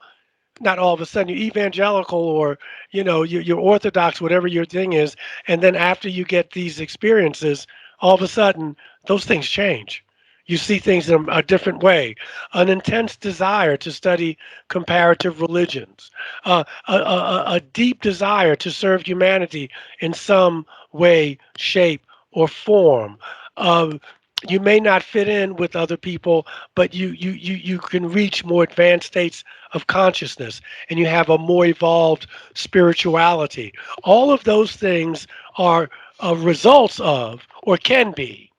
not all of a sudden you're evangelical, or you're orthodox, whatever your thing is, and then after you get these experiences, all of a sudden those things change. You see things in a different way. An intense desire to study comparative religions, a deep desire to serve humanity in some way, shape, or form. Um, you may not fit in with other people, but you can reach more advanced states of consciousness, and you have a more evolved spirituality. All of those things are results of, or can be,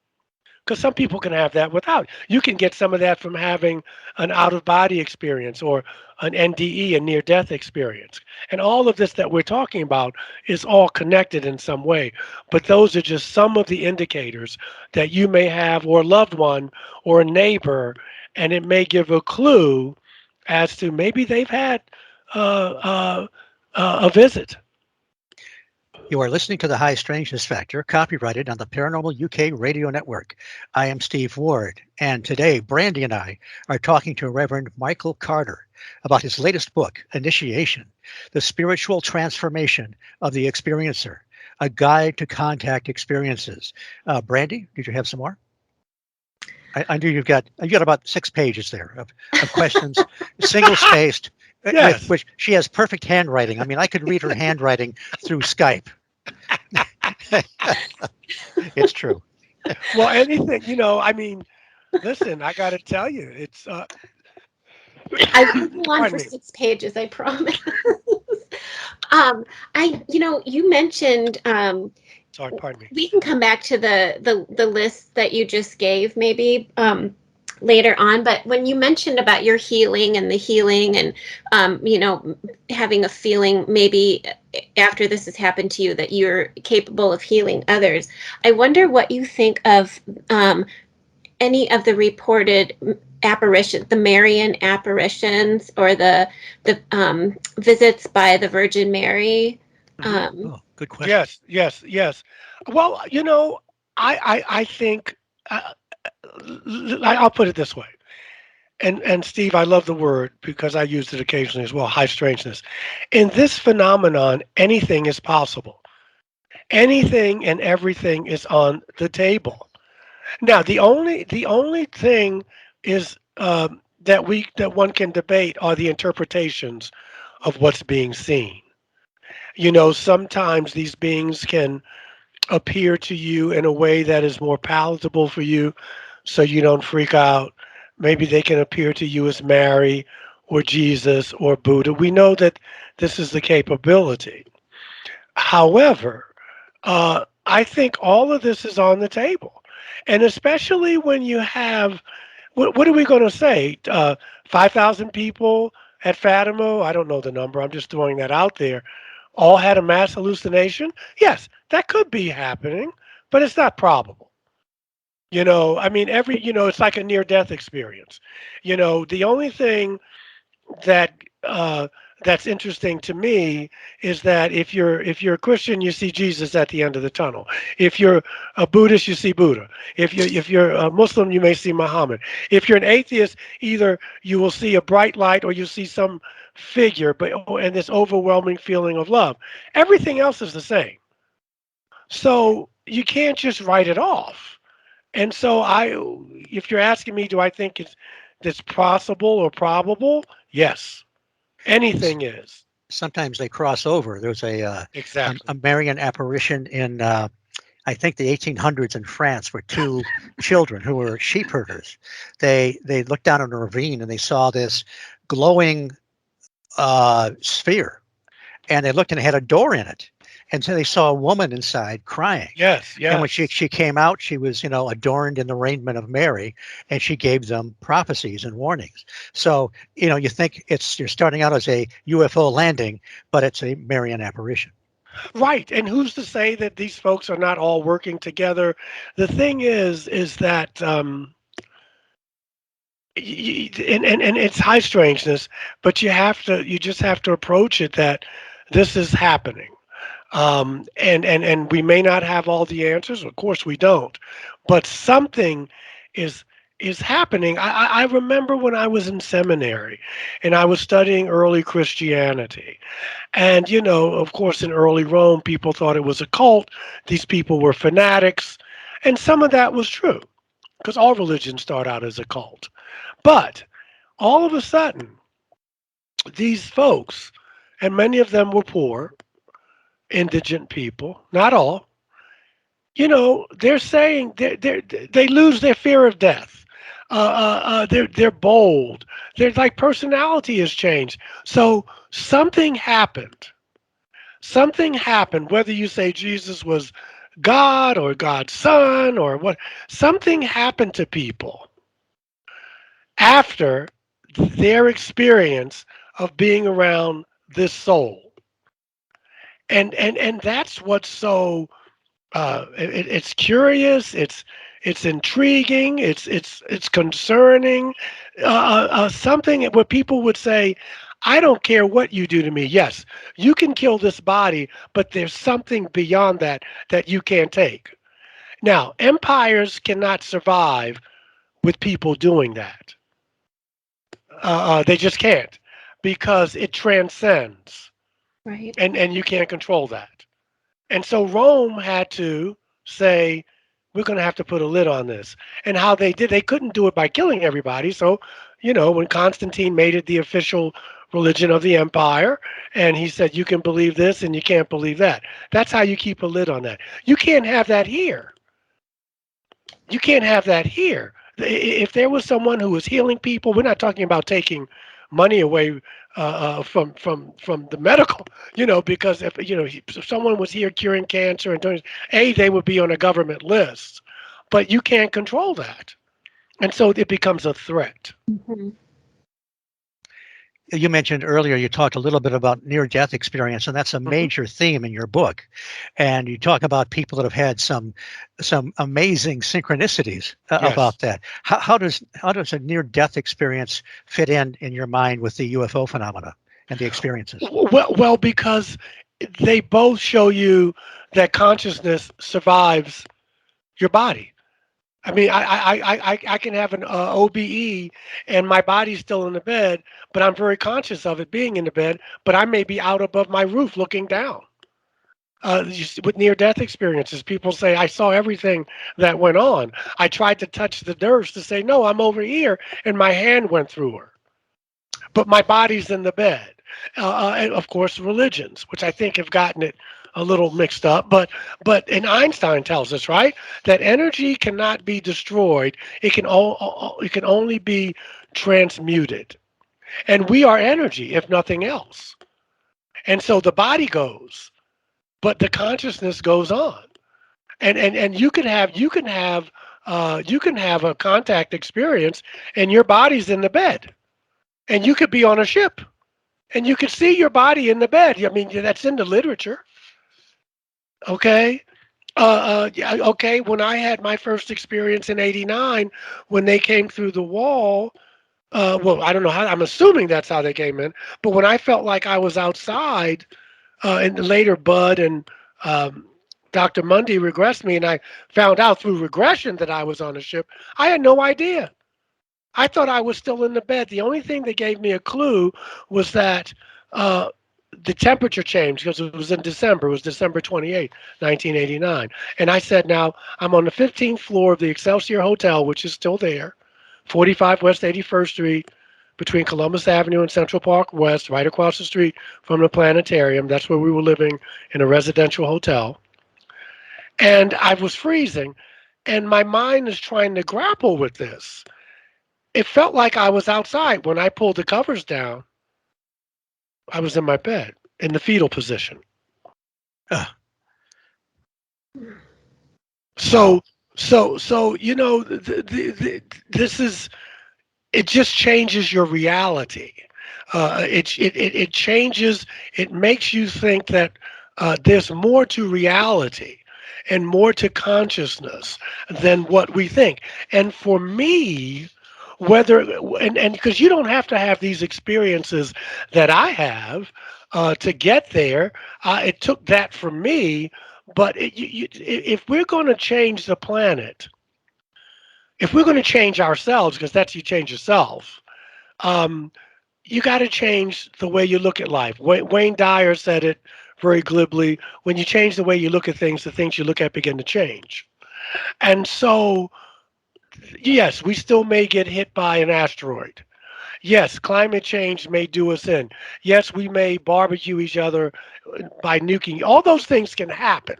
because some people can have that without. You can get some of that from having an out of body experience or an NDE, a near death experience. And all of this that we're talking about is all connected in some way. But those are just some of the indicators that you may have, or a loved one, or a neighbor, and it may give a clue as to maybe they've had uh, uh, a visit. You are listening to The High Strangeness Factor, copyrighted on the Paranormal UK Radio Network. I am Steve Ward, and today Brandi and I are talking to Reverend Michael Carter about his latest book, Initiation, The Spiritual Transformation of the Experiencer, a guide to contact experiences. Brandi, did you have some more? I knew you got about 6 pages there of questions, single spaced, Yes. which she has perfect handwriting. I mean, I could read her handwriting through Skype. It's true. Well, anything, I mean, listen, I got to tell you, it's, I won't go on pardon for me. 6 pages, I promise. You mentioned, Sorry, pardon me. we can come back to the list that you just gave maybe later on, but when you mentioned about your healing and the healing and having a feeling maybe after this has happened to you that you're capable of healing others, I wonder what you think of any of the reported apparitions, the Marian apparitions, or the visits by the Virgin Mary. Oh, good question. Yes, yes, yes. Well, I think, I'll put it this way. And Steve, I love the word because I use it occasionally as well, high strangeness. In this phenomenon, anything is possible. Anything and everything is on the table. Now, the only thing is, that one can debate are the interpretations of what's being seen. Sometimes these beings can appear to you in a way that is more palatable for you so you don't freak out. Maybe they can appear to you as Mary or Jesus or Buddha. We know that this is the capability. However, I think all of this is on the table. And especially when you have, what are we going to say? 5,000 people at Fatima? I don't know the number. I'm just throwing that out there. All had a mass hallucination? Yes, that could be happening, but it's not probable. I mean, it's like a near-death experience. The only thing that uh, that's interesting to me is that if you're a Christian, you see Jesus at the end of the tunnel. If you're a Buddhist, you see Buddha. If you're a Muslim, you may see Muhammad. If you're an atheist, either you will see a bright light or you see some figure, and this overwhelming feeling of love. Everything else is the same. So you can't just write it off. And so if you're asking me, do I think it's possible or probable? Yes. S- Anything is. Sometimes they cross over. There's a Exactly. Marian apparition in I think the 1800s in France, where two children who were sheep herders, they looked down in a ravine and they saw this glowing sphere, and they looked and it had a door in it, and so they saw a woman inside crying. Yes, And when she yes. she came out, she was adorned in the raiment of Mary, and she gave them prophecies and warnings. So you think you're starting out as a UFO landing, but it's a Marian apparition. Right. And who's to say that these folks are not all working together? The thing is that and it's high strangeness, but you just have to approach it that this is happening. And we may not have all the answers. Of course, we don't. But something is is happening. I remember when I was in seminary and I was studying early Christianity. And, of course, in early Rome, people thought it was a cult. These people were fanatics. And some of that was true because all religions start out as a cult. But all of a sudden, these folks, and many of them were poor, indigent people, not all, they're saying they lose their fear of death. They're bold. They're like personality has changed. So something happened. Something happened. Whether you say Jesus was God or God's son or what, something happened to people after their experience of being around this soul, and that's what's so it's curious. It's intriguing. It's concerning. Something where people would say, "I don't care what you do to me. Yes, you can kill this body, but there's something beyond that you can't take." Now, empires cannot survive with people doing that. They just can't because it transcends, Right. and you can't control that. And so Rome had to say, we're going to have to put a lid on this. And how they did, they couldn't do it by killing everybody. So, when Constantine made it the official religion of the empire, and he said, you can believe this and you can't believe that. That's how you keep a lid on that. You can't have that here. You can't have that here. If there was someone who was healing people, we're not talking about taking money away from the medical, because if someone was here curing cancer and doing, they would be on a government list, but you can't control that, and so it becomes a threat. Mhm. You mentioned earlier, you talked a little bit about near-death experience, and that's a Hmm. major theme in your book. And you talk about people that have had some amazing synchronicities Yes. about that. How does a near-death experience fit in your mind with the UFO phenomena and the experiences? Well, because they both show you that consciousness survives your body. I mean, I can have an OBE and my body's still in the bed, but I'm very conscious of it being in the bed, but I may be out above my roof looking down. With near-death experiences, people say, I saw everything that went on. I tried to touch the nurse to say, no, I'm over here, and my hand went through her, but my body's in the bed. And of course, religions, which I think have gotten it a little mixed up, but and Einstein tells us, right, that energy cannot be destroyed. It can only be transmuted, and we are energy, if nothing else. And so the body goes, but the consciousness goes on, and you can have a contact experience, and your body's in the bed, and you could be on a ship and you could see your body in the bed. I mean, that's in the literature. Okay. Yeah, okay. When I had my first experience in '89, when they came through the wall, well, I don't know how. I'm assuming that's how they came in. But when I felt like I was outside, and later Bud and um, Dr. Mundy regressed me, and I found out through regression that I was on a ship. I had no idea. I thought I was still in the bed. The only thing that gave me a clue was that uh, the temperature changed because it was in December. It was December 28th, 1989. And I said, now I'm on the 15th floor of the Excelsior Hotel, which is still there, 45 West 81st Street, between Columbus Avenue and Central Park West, right across the street from the planetarium. That's where we were living in a residential hotel. And I was freezing, and my mind is trying to grapple with this. It felt like I was outside. When I pulled the covers down, I was in my bed in the fetal position. Ugh. So, this is, it just changes your reality. It changes, it makes you think that there's more to reality and more to consciousness than what we think. And for me, whether, and because you don't have to have these experiences that I have to get there, it took that from me. But if we're going to change the planet, if we're going to change ourselves, because that's you change yourself, um, you got to change the way you look at life. Wayne Dyer said it very glibly: when you change the way you look at things, the things you look at begin to change. And so, yes, we still may get hit by an asteroid. Yes, climate change may do us in. Yes, we may barbecue each other by nuking. All those things can happen.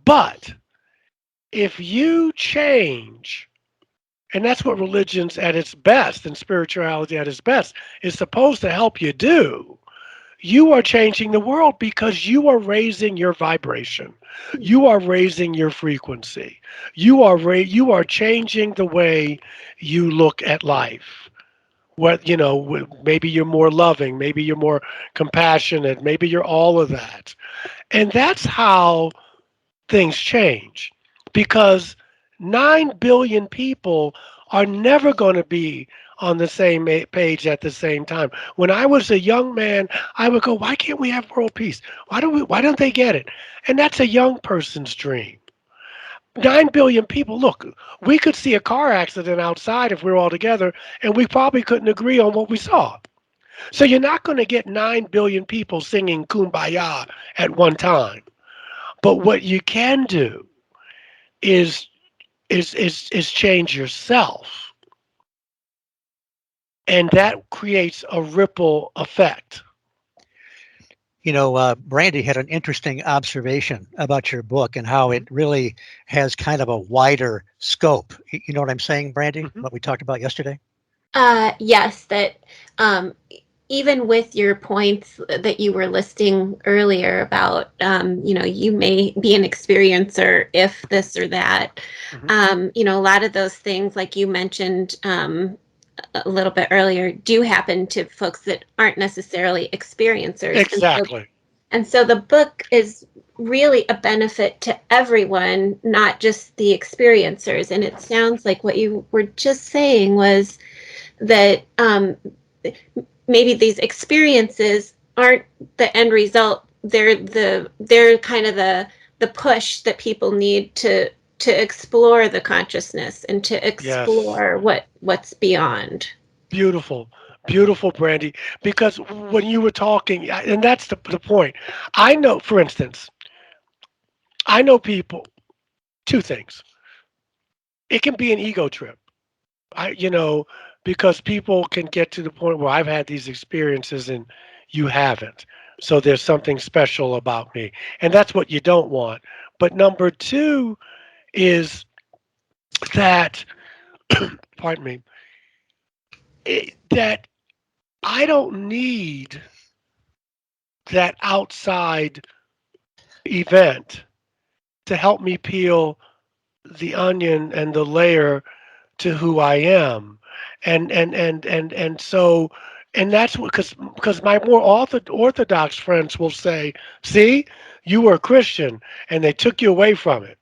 But if you change, and that's what religion's at its best and spirituality at its best is supposed to help you do, you are changing the world because you are raising your vibration. You are raising your frequency. You are changing the way you look at life. What, maybe you're more loving, maybe you're more compassionate, maybe you're all of that. And that's how things change, because 9 billion people are never going to be on the same page at the same time. When I was a young man, I would go, why can't we have world peace? Why don't they get it? And that's a young person's dream. 9 billion people. Look, we could see a car accident outside if we were all together, and we probably couldn't agree on what we saw. So you're not going to get 9 billion people singing Kumbaya at one time. But what you can do is is change yourself, and that creates a ripple effect. Brandi had an interesting observation about your book and how it really has kind of a wider scope. You know what I'm saying, Brandi? Mhm. What we talked about yesterday? Yes, that even with your points that you were listing earlier about, you may be an experiencer if this or that. Mhm. A lot of those things, like you mentioned a little bit earlier, do happen to folks that aren't necessarily experiencers. Exactly. And so the book is really a benefit to everyone, not just the experiencers. And it sounds like what you were just saying was that maybe these experiences aren't the end result. They're kind of the push that people need to explore the consciousness and to Yes. explore what's beyond. Beautiful. Beautiful, Brandy. Because when you were talking, and that's the point. I know, for instance, I know people, two things. It can be an ego trip. Because people can get to the point where I've had these experiences and you haven't. So there's something special about me. And that's what you don't want. But number two is that, pardon me, that I don't need that outside event to help me peel the onion and the layer to who I am. So, and that's what, because my more orthodox friends will say, see, you were a Christian and they took you away from it.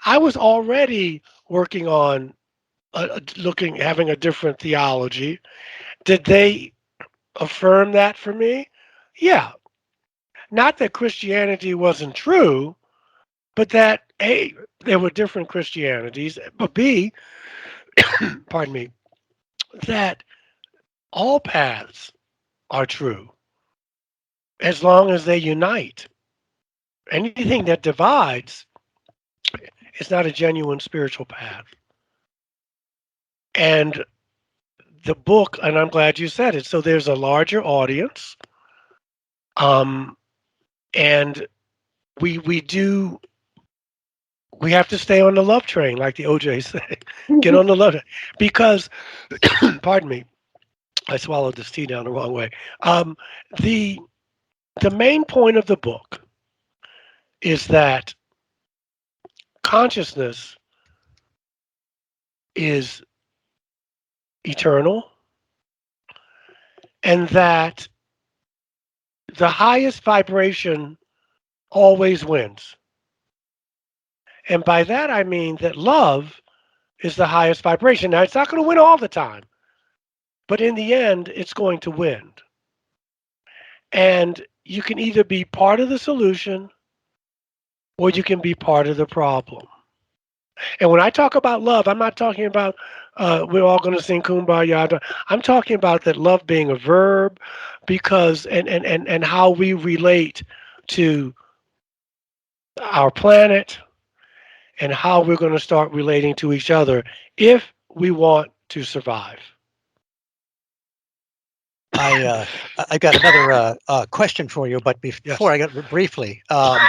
I was already working on having a different theology. Did they affirm that for me? Yeah. Not that Christianity wasn't true, but that A, there were different Christianities, but B, pardon me, that all paths are true as long as they unite. Anything that divides is not a genuine spiritual path. And the book, and I'm glad you said it, so there's a larger audience. Um, and we do we have to stay on the love train, like the OJ say. Get on the love train. Because, pardon me, I swallowed this tea down the wrong way. Um, the the main point of the book is that consciousness is eternal, and that the highest vibration always wins. And by that I mean that love is the highest vibration. Now, it's not going to win all the time, but in the end, it's going to win. And you can either be part of the solution or you can be part of the problem. And when I talk about love, I'm not talking about we're all going to sing kumbaya. I'm talking about that love being a verb, because and how we relate to our planet and how we're going to start relating to each other if we want to survive. I got another question for you, but before Yes. I got briefly, are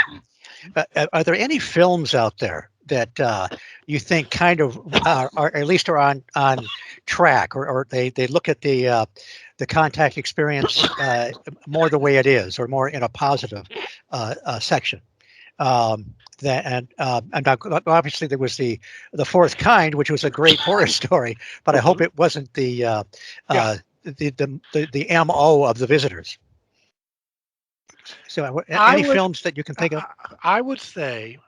there any films out there that you think kind of are at least are on track, or they look at the contact experience more the way it is, or more in a positive section? And obviously there was the fourth kind, which was a great horror story, but I hope it wasn't the MO of the visitors. So any films that you can think of? I would say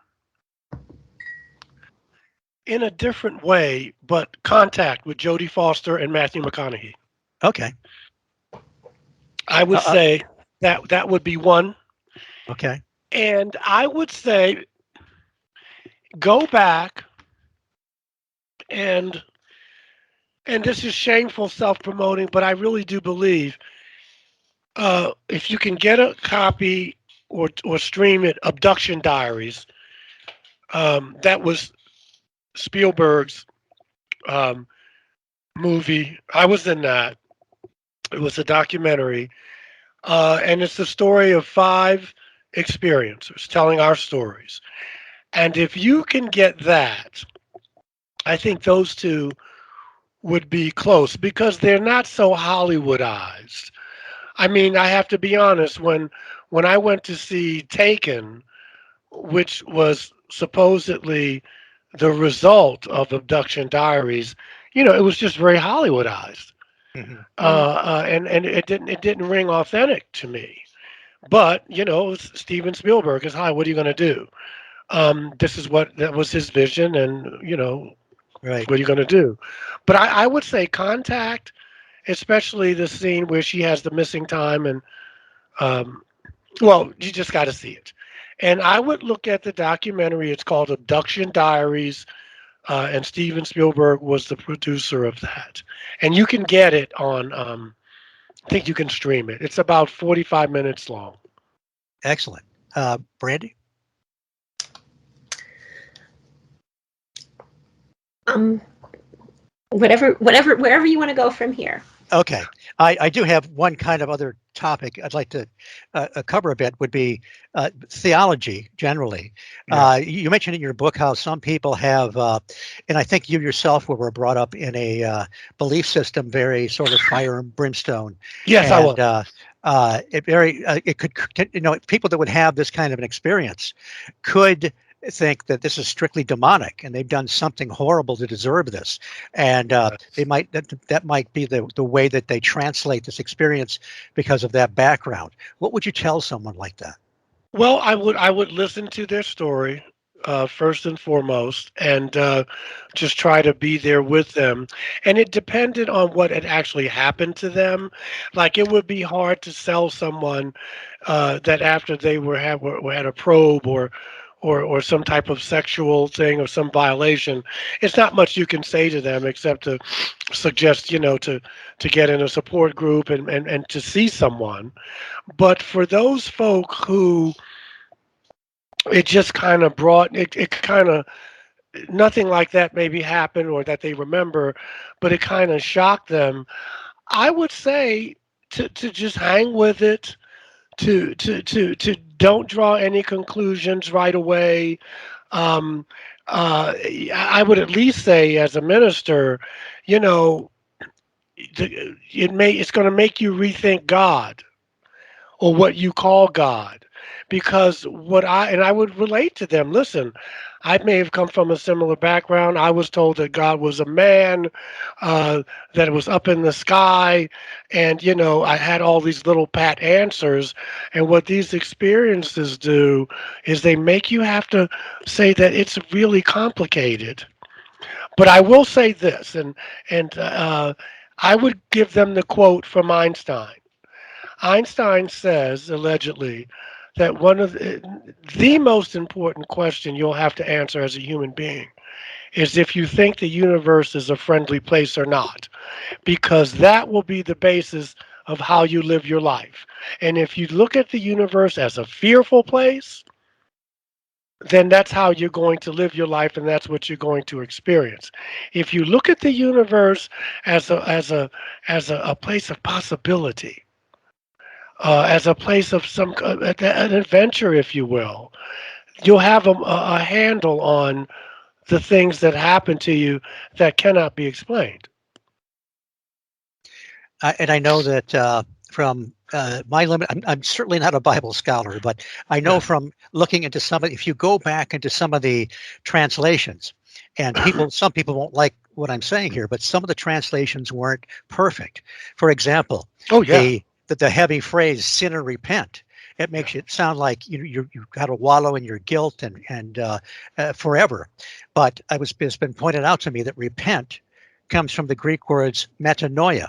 in a different way, but Contact with Jodie Foster and Matthew McConaughey. Okay. I would say that would be one. Okay. And I would say go back and this is shameful self-promoting, but I really do believe if you can get a copy or stream it, Abduction Diaries. That was Spielberg's movie. I was in that. It was a documentary, and it's the story of 5 experiencers telling our stories. And if you can get that, I think those two would be close because they're not so Hollywoodized. I mean, I have to be honest, when I went to see Taken, which was supposedly the result of Abduction Diaries, it was just very Hollywoodized. Mm-hmm. And it didn't ring authentic to me. But, Steven Spielberg is, hi, what are you going to do? That was his vision, and, right. what are you going to do? But I would say Contact, especially the scene where she has the missing time, and, well, you just got to see it. And I would look at the documentary. It's called Abduction Diaries, and Steven Spielberg was the producer of that. And you can get it on, I think you can stream it. It's about 45 minutes long. Excellent. Brandi? Wherever you want to go from here. Okay. I do have one kind of other topic I'd like to cover a bit, would be theology generally. Yeah. You mentioned in your book how some people have, and I think you yourself were brought up in a belief system, very sort of fire and brimstone. Yes, and, I was. It could, people that would have this kind of an experience could think that this is strictly demonic and they've done something horrible to deserve this, and they might that might be the way that they translate this experience because of that background. What would you tell someone like that? Well, I would listen to their story first and foremost, and just try to be there with them. And it depended on what had actually happened to them. Like it would be hard to sell someone that after they had a probe or some type of sexual thing or some violation, it's not much you can say to them except to suggest, to get in a support group and to see someone. But for those folk who it just kind of brought it kind of nothing like that maybe happened or that they remember, but it kind of shocked them. I would say to just hang with it, to don't draw any conclusions right away. um I would at least say as a minister, you know it's going to make you rethink God or what you call God. Because I would relate to them. Listen, I may have come from a similar background. I was told that God was a man, that was up in the sky, and I had all these little pat answers. And what these experiences do is they make you have to say that it's really complicated. But I will say this, and I would give them the quote from Einstein. Einstein says, allegedly, that one of the most important question you'll have to answer as a human being is if you think the universe is a friendly place or not, because that will be the basis of how you live your life. And if you look at the universe as a fearful place, then that's how you're going to live your life and that's what you're going to experience. If you look at the universe as a place of possibility, as a place of an adventure, if you will. You'll have a handle on the things that happen to you that cannot be explained. And I know that from my limit, I'm certainly not a Bible scholar, but I know Yeah. from looking into if you go back into some of the translations, and some people won't like what I'm saying here, but some of the translations weren't perfect. For example, Oh yeah. the heavy phrase "sin and repent." It makes it sound like you got to wallow in your guilt and forever. But it's been pointed out to me that repent comes from the Greek words metanoia,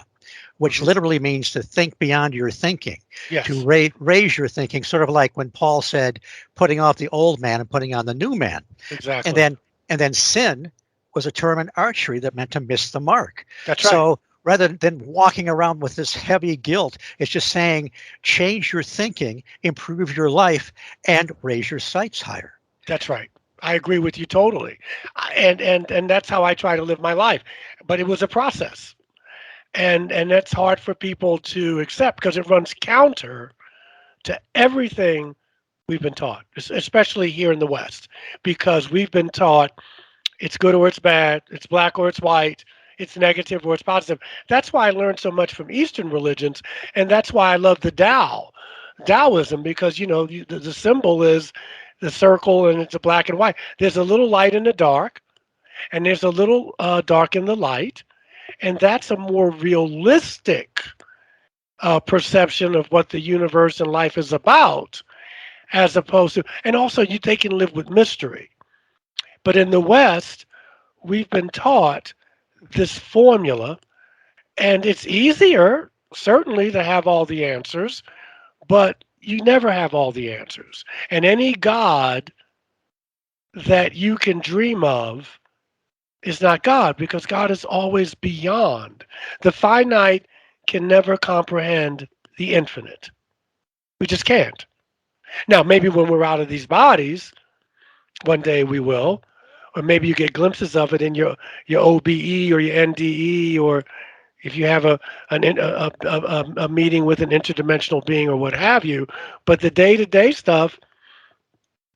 which Mhm. literally means to think beyond your thinking, to Yes. raise your thinking, sort of like when Paul said, putting off the old man and putting on the new man. And Exactly. then sin was a term in archery that meant to miss the mark. That's right. So rather than walking around with this heavy guilt, it's just saying, change your thinking, improve your life, and raise your sights higher. That's right. I agree with you totally. And that's how I try to live my life. But it was a process. And that's hard for people to accept because it runs counter to everything we've been taught, especially here in the West, because we've been taught it's good or it's bad, it's black or it's white, it's negative or it's positive. That's why I learned so much from Eastern religions, and that's why I love the Taoism, because the symbol is the circle and it's a black and white. There's a little light in the dark, and there's a little dark in the light, and that's a more realistic perception of what the universe and life is about, as opposed to, and also they can live with mystery. But in the West, we've been taught this formula, and it's easier, certainly, to have all the answers, but you never have all the answers. And any God that you can dream of is not God, because God is always beyond. The finite can never comprehend the infinite. We just can't. Now, maybe when we're out of these bodies, one day we will, or maybe you get glimpses of it in your OBE or your NDE, or if you have a meeting with an interdimensional being or what have you. But the day-to-day stuff,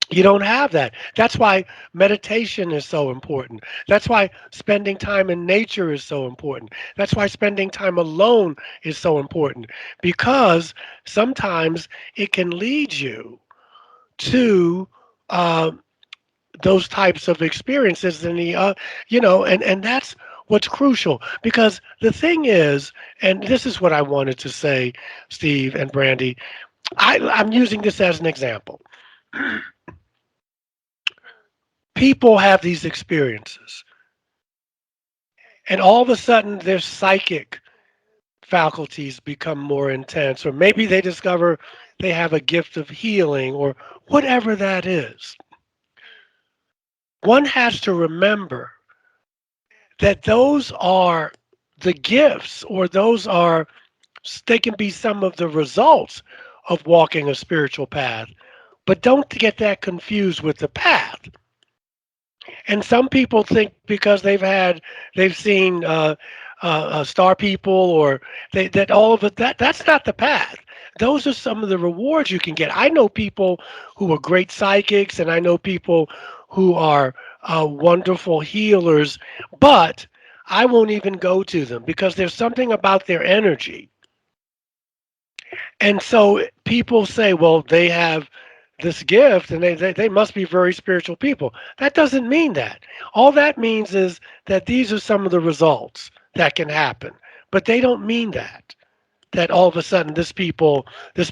you don't have that. That's why meditation is so important. That's why spending time in nature is so important. That's why spending time alone is so important, because sometimes it can lead you to uh, those types of experiences and and that's what's crucial. Because the thing is, and this is what I wanted to say, Steve and Brandy, I'm using this as an example. People have these experiences, and all of a sudden their psychic faculties become more intense, or maybe they discover they have a gift of healing, or whatever that is. One has to remember that those are the gifts, or those are, they can be some of the results of walking a spiritual path, but don't get that confused with the path. And some people think because they've seen star people, or that all of it, that's not the path. Those are some of the rewards you can get. I know people who are great psychics, and I know people who are wonderful healers, but I won't even go to them because there's something about their energy. And so people say, well, they have this gift, and they must be very spiritual people. That doesn't mean that. All that means is that these are some of the results that can happen. But they don't mean that all of a sudden this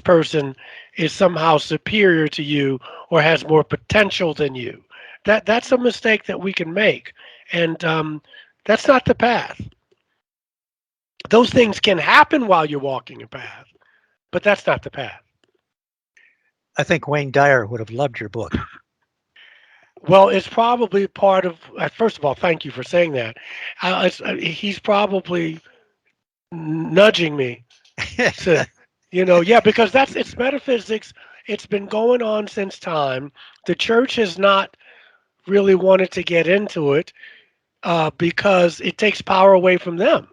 person is somehow superior to you or has more potential than you. That's a mistake that we can make. And that's not the path. Those things can happen while you're walking a path, but that's not the path. I think Wayne Dyer would have loved your book. Well, it's probably part of. First of all, thank you for saying that. He's probably nudging me to, yeah, because it's metaphysics. It's been going on since time. The church has not really wanted to get into it because it takes power away from them.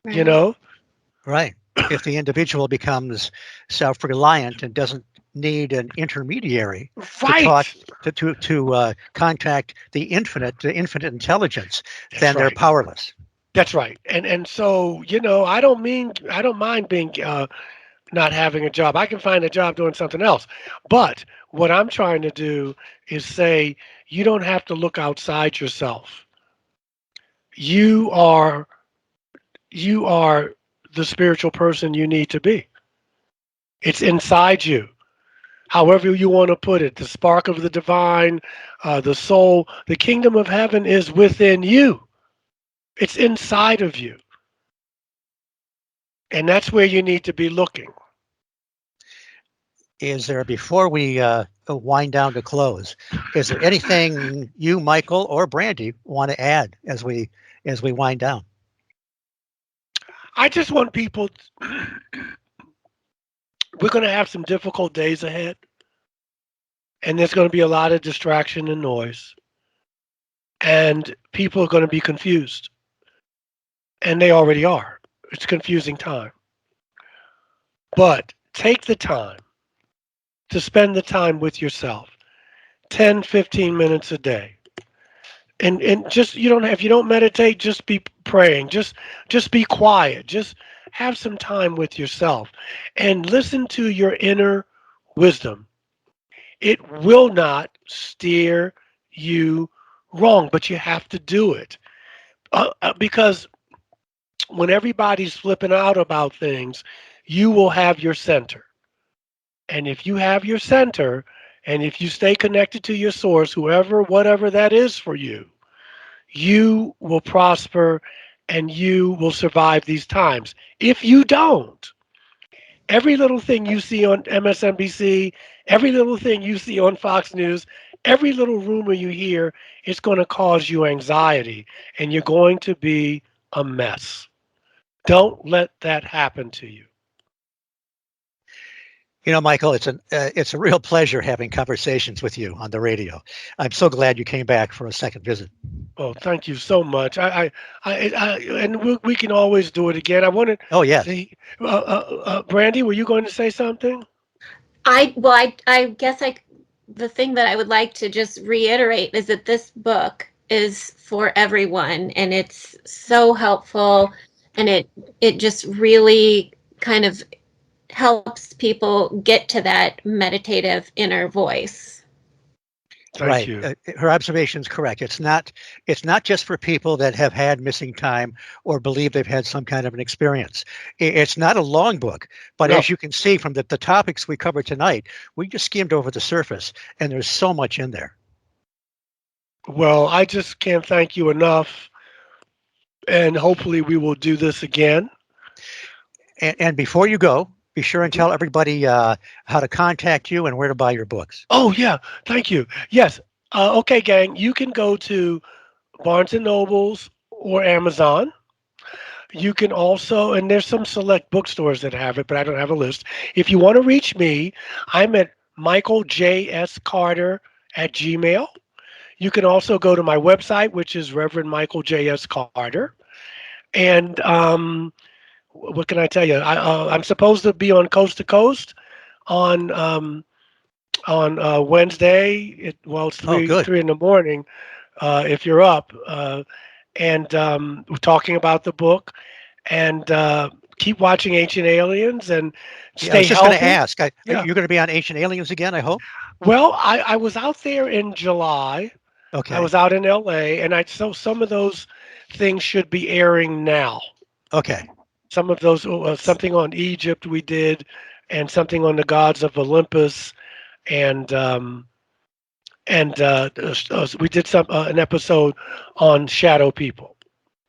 You Right. know, Right. If the individual becomes self-reliant and doesn't need an intermediary to talk right? to contact the infinite intelligence, That's then they're right. powerless. That's right. And so I don't mind being not having a job. I can find a job doing something else. But what I'm trying to do is say you don't have to look outside yourself. You are you are the spiritual person you need to be. It's inside you. However you want to put it, the spark of the divine, the soul, the kingdom of heaven is within you. It's inside of you. And that's where you need to be looking. Is there, before we wind down to close, is there anything you, Michael, or Brandi want to add as we wind down? I just want people, we're going to have some difficult days ahead, and there's going to be a lot of distraction and noise, and people are going to be confused, and they already are. It's a confusing time. But take the time to spend the time with yourself, 10, 15 minutes a day. And just, if you don't meditate, just be praying. Just be quiet. Just have some time with yourself and listen to your inner wisdom. It will not steer you wrong, but you have to do it. Because when everybody's flipping out about things, you will have your center. And if you have your center, and if you stay connected to your source, whoever, whatever that is for you will prosper and you will survive these times. If you don't, every little thing you see on MSNBC, every little thing you see on Fox News, every little rumor you hear is going to cause you anxiety, and you're going to be a mess. Don't let that happen to you. Michael, it's a real pleasure having conversations with you on the radio. I'm so glad you came back for a second visit. Oh, thank you so much. And we can always do it again. I wanted. Oh, yes. Brandi, were you going to say something? I guess the thing that I would like to just reiterate is that this book is for everyone, and it's so helpful, and it just really kind of helps people get to that meditative inner voice. Thank you. Her observation is correct. It's not just for people that have had missing time or believe they've had some kind of an experience. It's not a long book, but No. as you can see from the topics we covered tonight, we just skimmed over the surface, and there's so much in there. Well, I just can't thank you enough, and hopefully we will do this again. And before you go, be sure and tell everybody how to contact you and where to buy your books. Oh, yeah. Thank you. Yes. Okay, gang. You can go to Barnes & Nobles or Amazon. You can also, and there's some select bookstores that have it, but I don't have a list. If you want to reach me, I'm at Michael J.S. Carter at Gmail. You can also go to my website, which is Reverend Michael J.S. Carter. And what can I tell you? I'm supposed to be on Coast to Coast on Wednesday. It's three in the morning. If you're up, and we're talking about the book, and keep watching Ancient Aliens and stay healthy. I was just going to ask, you're going to be on Ancient Aliens again, I hope? Well, I was out there in July. Okay. I was out in LA, and so some of those things should be airing now. Okay. Some of those, something on Egypt we did, and something on the gods of Olympus, and we did an episode on shadow people.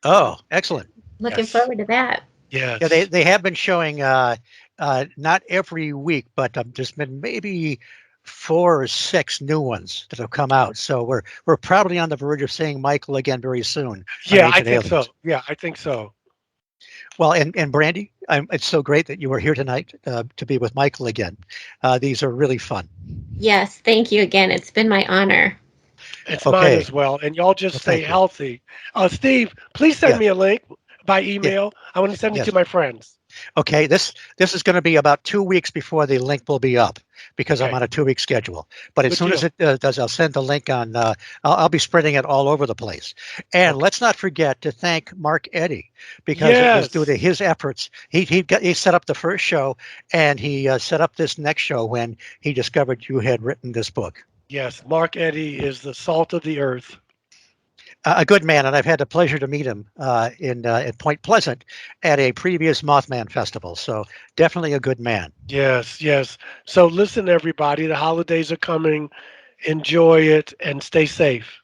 Oh, excellent. Looking forward to that. Yes. Yeah, they have been showing not every week, but there's been maybe 4 or 6 new ones that have come out. So we're probably on the verge of seeing Michael again very soon. Yeah, I think so. Yeah, I think so. Well, and Brandi, it's so great that you were here tonight to be with Michael again. These are really fun. Yes, thank you again. It's been my honor. It's mine as well. And y'all just stay healthy. Steve, please send me a link by email. Yeah. I want to send it to my friends. Okay, this is going to be about 2 weeks before the link will be up because I'm on a 2-week schedule. But as soon as it does, I'll send the link on. I'll be spreading it all over the place. And let's not forget to thank Mark Eddy because it was due to his efforts. He set up the first show, and he set up this next show when he discovered you had written this book. Yes, Mark Eddy is the salt of the earth. A good man, and I've had the pleasure to meet him in Point Pleasant at a previous Mothman festival. So definitely a good man. Yes, yes. So listen, everybody, the holidays are coming. Enjoy it and stay safe.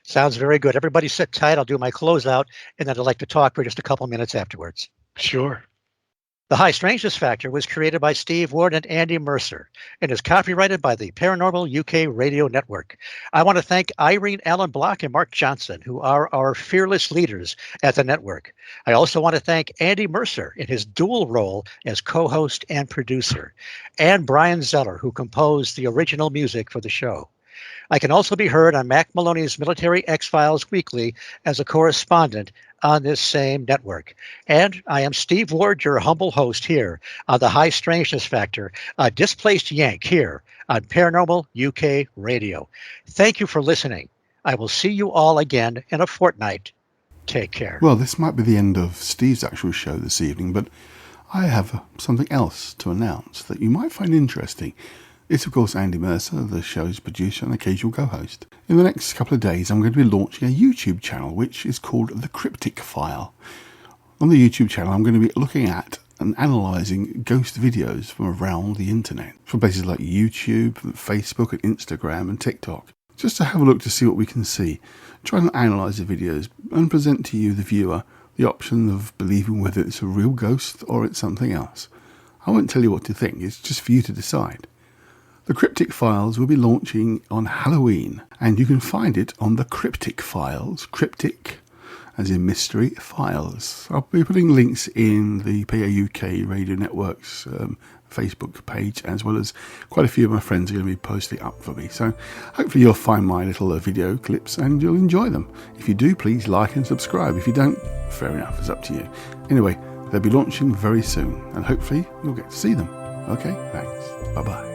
Sounds very good. Everybody sit tight. I'll do my closeout, and then I'd like to talk for just a couple minutes afterwards. Sure. The High Strangeness Factor was created by Steve Ward and Andy Mercer and is copyrighted by the Paranormal UK Radio Network. I want to thank Irene Allen Block and Mark Johnson, who are our fearless leaders at the network. I also want to thank Andy Mercer in his dual role as co-host and producer, and Brian Zeller, who composed the original music for the show. I can also be heard on Mac Maloney's Military X-Files Weekly as a correspondent on this same network. And I am Steve Ward, your humble host here on the High Strangeness Factor, a displaced Yank here on Paranormal UK Radio. Thank you for listening. I will see you all again in a fortnight. Take care. Well, this might be the end of Steve's actual show this evening, but I have something else to announce that you might find interesting. It's, of course, Andy Mercer, the show's producer and occasional co-host. In the next couple of days, I'm going to be launching a YouTube channel, which is called The Cryptic File. On the YouTube channel, I'm going to be looking at and analysing ghost videos from around the internet, from places like YouTube, Facebook, and Instagram, and TikTok. Just to have a look to see what we can see, try and analyse the videos, and present to you, the viewer, the option of believing whether it's a real ghost or it's something else. I won't tell you what to think, it's just for you to decide. The Cryptic Files will be launching on Halloween, and you can find it on the Cryptic Files, cryptic as in mystery, files. I'll be putting links in the PAUK Radio Network's Facebook page, as well as quite a few of my friends are going to be posting up for me. So hopefully you'll find my little video clips and you'll enjoy them. If you do, please like and subscribe. If you don't, fair enough, it's up to you. Anyway, they'll be launching very soon, and hopefully you'll get to see them. Okay, thanks. Bye-bye.